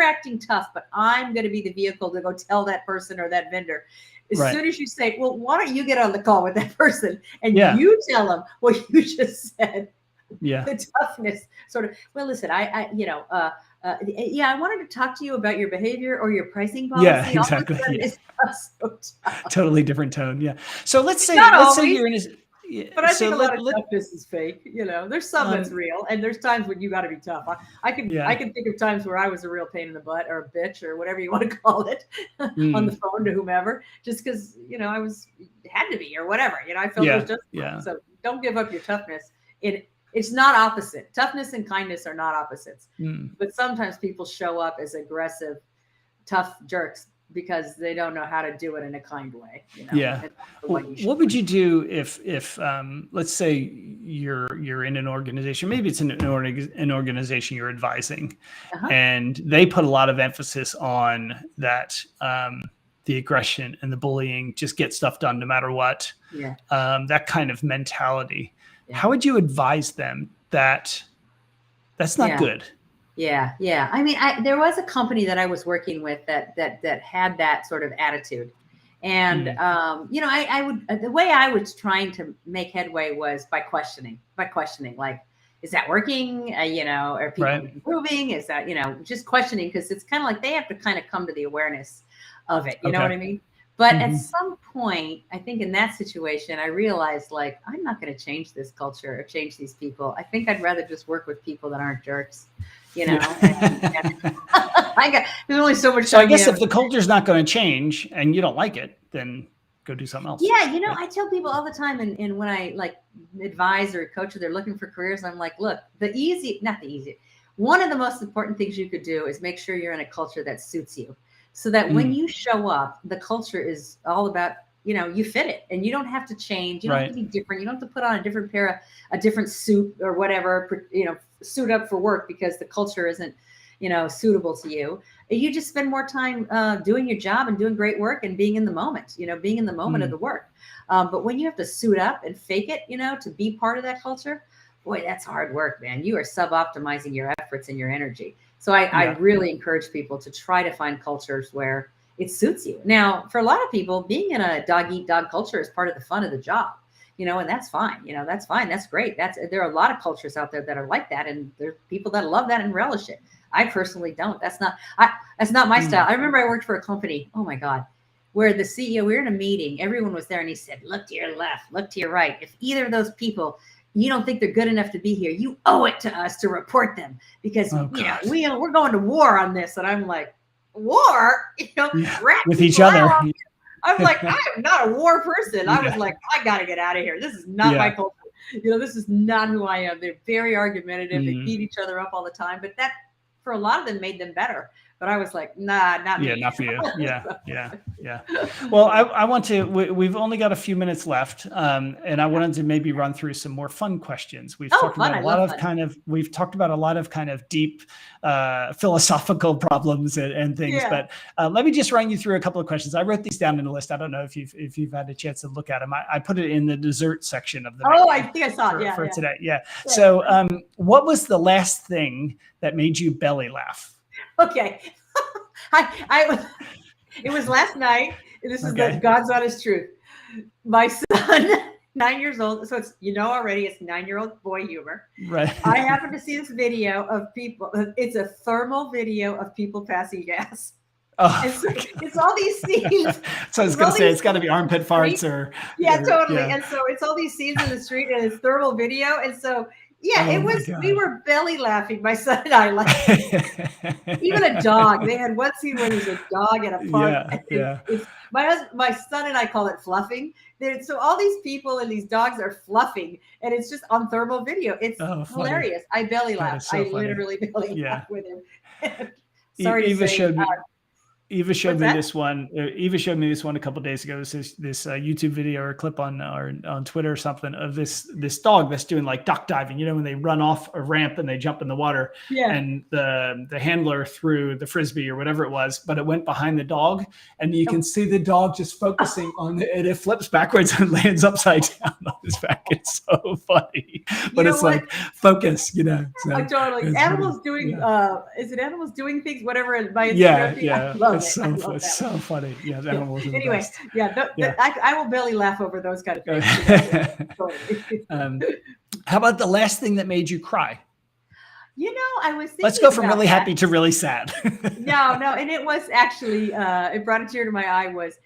acting tough, but I'm going to be the vehicle to go tell that person or that vendor. As soon as you say, well, why don't you get on the call with that person and you tell them what you just said? Yeah. The toughness sort of, well, listen, I wanted to talk to you about your behavior or your pricing policy. Yeah, exactly. Totally different tone. Yeah. So let's say you're in but I think a lot of toughness is fake. You know, there's some that's real, and there's times when you got to be tough. I can think of times where I was a real pain in the butt or a bitch or whatever you want to call it on the phone to whomever, just because I had to be or whatever. I felt it was just so don't give up your toughness. It's not opposite. Toughness and kindness are not opposites. But sometimes people show up as aggressive, tough jerks because they don't know how to do it in a kind way. Yeah. What would you do if let's say you're in an organization, maybe it's an organization you're advising, and they put a lot of emphasis on that, the aggression and the bullying, just get stuff done no matter what. Yeah. That kind of mentality. Yeah. How would you advise them that that's not good? Yeah. Yeah. I mean, there was a company that I was working with that had that sort of attitude. And, the way I was trying to make headway was by questioning, like, is that working? Are people improving? Is that, just questioning, because it's kind of like they have to kind of come to the awareness of it. You know what I mean? But at some point, I think in that situation, I realized, like, I'm not going to change this culture or change these people. I think I'd rather just work with people that aren't jerks, there's only so much. So I guess if the culture's not going to change and you don't like it, then go do something else. Yeah. I tell people all the time, and when I advise or coach, or they're looking for careers, I'm like, look, one of the most important things you could do is make sure you're in a culture that suits you. So that when you show up, the culture is all about, you fit it, and you don't have to change. You don't have to be different. You don't have to put on a different suit or whatever, suit up for work because the culture isn't, suitable to you. You just spend more time doing your job and doing great work and being in the moment, being in the moment of the work. But when you have to suit up and fake it, to be part of that culture, boy, that's hard work, man. You are sub-optimizing your efforts and your energy. So I really encourage people to try to find cultures where it suits you. Now, for a lot of people, being in a dog-eat-dog culture is part of the fun of the job, and that's fine. That's fine. That's great. There are a lot of cultures out there that are like that, and there's people that love that and relish it. I personally don't. That's not my style. I remember I worked for a company, oh my God, where the CEO, we were in a meeting, everyone was there, and he said, look to your left, look to your right. If either of those people, you don't think they're good enough to be here, you owe it to us to report them, because we're going to war on this. And I'm like, war? With each other. I'm like, I am not a war person. I was like, I got to get out of here. This is not my culture. This is not who I am. They're very argumentative. They beat each other up all the time. But that, for a lot of them, made them better. but I was like, nah, not Yeah, me. not for you. Yeah, yeah, yeah. Well, I want to, we've only got a few minutes left. And I wanted to maybe run through some more fun questions. We've Oh, talked fun. about I love fun. we've talked about a lot of kind of deep philosophical problems and things, Yeah. but let me just run you through a couple of questions. I wrote these down in a list. I don't know if you've had a chance to look at them. I put it in the dessert section of the Oh, I menu think I saw it. Yeah, for yeah. today. Yeah. Yeah. So what was the last thing that made you belly laugh? Okay. It was last night. This is the God's honest truth. My son, 9 years old. So it's, already it's 9-year-old boy humor. Right. I happened to see this video of people. It's a thermal video of people passing gas. Oh, and so it's all these scenes. So I was going to say, it's got to be armpit farts or. Yeah, totally. Yeah. And so it's all these scenes in the street and it's thermal video. And so, yeah, it was, we were belly laughing. My son and I, like, even a dog. They had one scene where there's a dog at a park. Yeah. It's my son and I call it fluffing. So all these people and these dogs are fluffing, and it's just on thermal video. It's hilarious. I belly laughed. So I literally belly laughed with him. Sorry Eva to say. Eva showed me this one. Eva showed me this one a couple of days ago. This YouTube video or clip on Twitter or something of this dog that's doing like duck diving. When they run off a ramp and they jump in the water. Yeah. And the handler threw the frisbee or whatever it was, but it went behind the dog, and you can see the dog just focusing on it. And it flips backwards and lands upside down on his back. It's so funny, but it's like focus. So, totally. Animals doing. Is it animals doing things? Whatever. Yeah. It's so funny. Yeah, animals are the anyway, best. I will belly laugh over those kind of things. How about the last thing that made you cry? I was thinking. Let's go from really happy to really sad. No, and it was actually it brought a tear to my eye. Was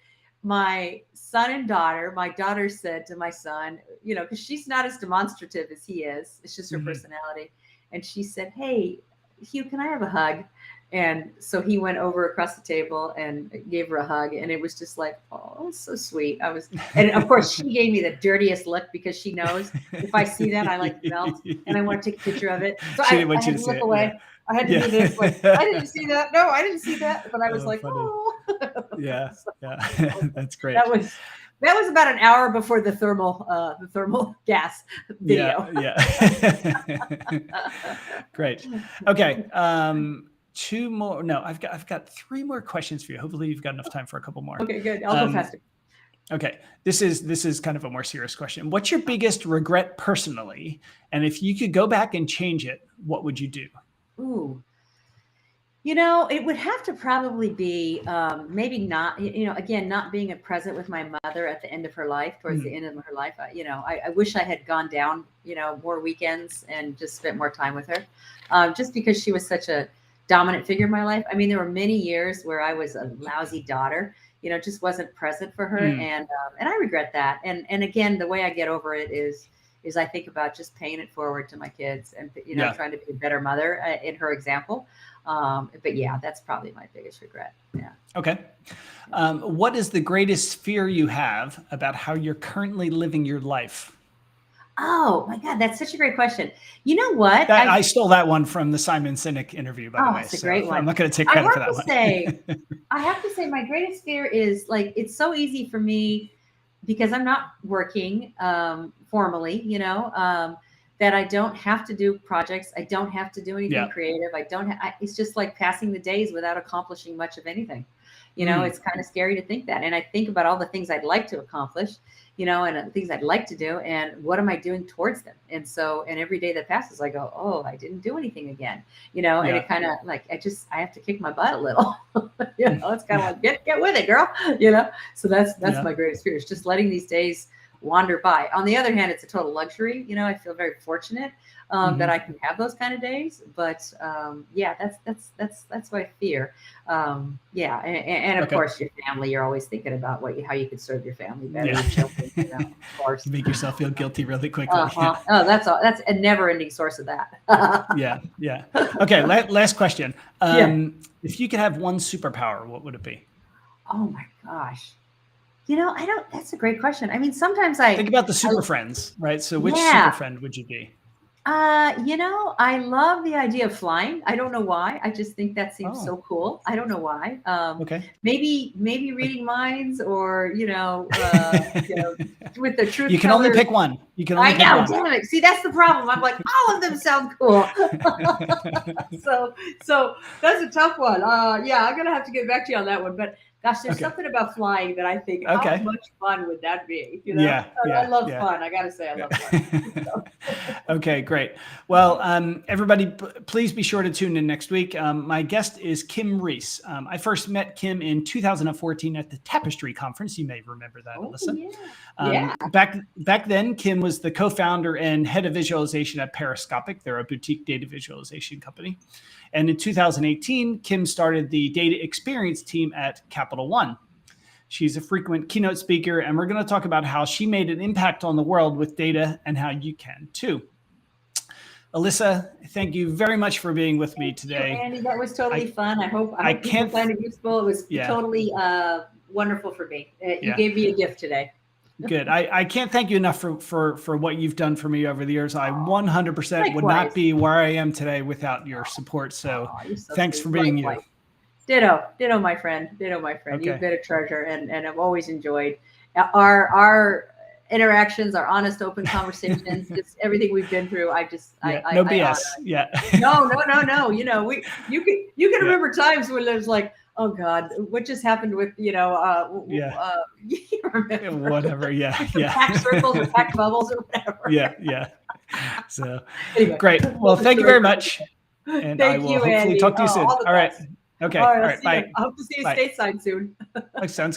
my son and daughter. My daughter said to my son, because she's not as demonstrative as he is. It's just her personality, and she said, "Hey, Hugh, can I have a hug?" And so he went over across the table and gave her a hug. And it was just like, oh, so sweet. And of course she gave me the dirtiest look because she knows if I see that, I like melt and I want to take a picture of it. So I had to look away. Yeah. I had to do this. Like, I didn't see that. No, I didn't see that. But I was like, funny. Oh. Yeah. That's great. That was about an hour before the thermal gas video. Yeah. Great. Okay. Two more. No, I've got three more questions for you. Hopefully you've got enough time for a couple more. Okay, good. I'll go faster. Okay. This is kind of a more serious question. What's your biggest regret personally? And if you could go back and change it, what would you do? Ooh. It would have to probably be maybe not, again, not being present with my mother at the end of her life, towards the end of her life. I wish I had gone down, more weekends and just spent more time with her, just because she was such a dominant figure in my life. I mean, there were many years where I was a lousy daughter, just wasn't present for her. And I regret that. And again, the way I get over it is I think about just paying it forward to my kids and, trying to be a better mother in her example. But yeah, that's probably my biggest regret. Yeah. Okay. What is the greatest fear you have about how you're currently living your life? Oh my God, that's such a great question. You know what? I stole that one from the Simon Sinek interview, by the way. It's a great one. I'm not going to take credit for that one. I have to say my greatest fear is like, it's so easy for me because I'm not working formally, that I don't have to do projects. I don't have to do anything creative. It's just like passing the days without accomplishing much of anything. It's kind of scary to think that. And I think about all the things I'd like to accomplish, and things I'd like to do, and what am I doing towards them? And every day that passes, I go, oh, I didn't do anything again, and it kind of like, I have to kick my butt a little, it's kind of like, get with it, girl, so that's my greatest fear, is just letting these days wander by. On the other hand, it's a total luxury. I feel very fortunate that I can have those kind of days. But that's what I fear. And of course, your family. You're always thinking about how you could serve your family better. Your children, of course. Make yourself feel guilty really quickly. Oh, that's all. That's a never-ending source of that. Yeah. Okay. Last question. If you could have one superpower, what would it be? Oh my gosh. That's a great question. I mean, sometimes I think about the super friends, right? So which super friend would you be? I love the idea of flying. I don't know why. I just think that seems Oh, so cool. I don't know why. okay. Maybe reading minds, or with the truth You can only tellers. pick one. You can only I pick know, one. damn it. See, that's the problem. I'm like, all of them sound cool. So that's a tough one. Yeah, I'm gonna have to get back to you on that one. But gosh, there's Okay. something about flying that I think, how Okay. much fun would that be? Yeah. I Yeah. love Yeah. fun. I gotta say, I love fun. Okay, great. Well, everybody, please be sure to tune in next week. My guest is Kim Reese. I first met Kim in 2014 at the Tapestry Conference. You may remember that, Oh, Elissa. yeah. Back then, Kim was the co-founder and head of visualization at Periscopic. They're a boutique data visualization company. And in 2018, Kim started the data experience team at Capital One. She's a frequent keynote speaker, and we're going to talk about how she made an impact on the world with data and how you can too. Elissa, thank you very much for being with me today. Thank you, Andy, that was totally fun. I hope people find it useful. It was totally wonderful for me. You gave me a gift today. Good. I can't thank you enough for what you've done for me over the years. I 100% would not be where I am today without your support. So thanks for being you. Ditto, my friend. Ditto, my friend. Okay. You've been a treasure, and I've always enjoyed our interactions, our honest, open conversations, just everything we've been through. No BS. Yeah. No. You can remember times when there's like, oh God, what just happened with, you remember. Whatever. Yeah. Packed circles or packed bubbles or whatever. Yeah. So anyway, great. Well, thank you very much. And I will hopefully talk to you soon. All right. Okay. All right. Bye. I hope to see you stateside soon. Sounds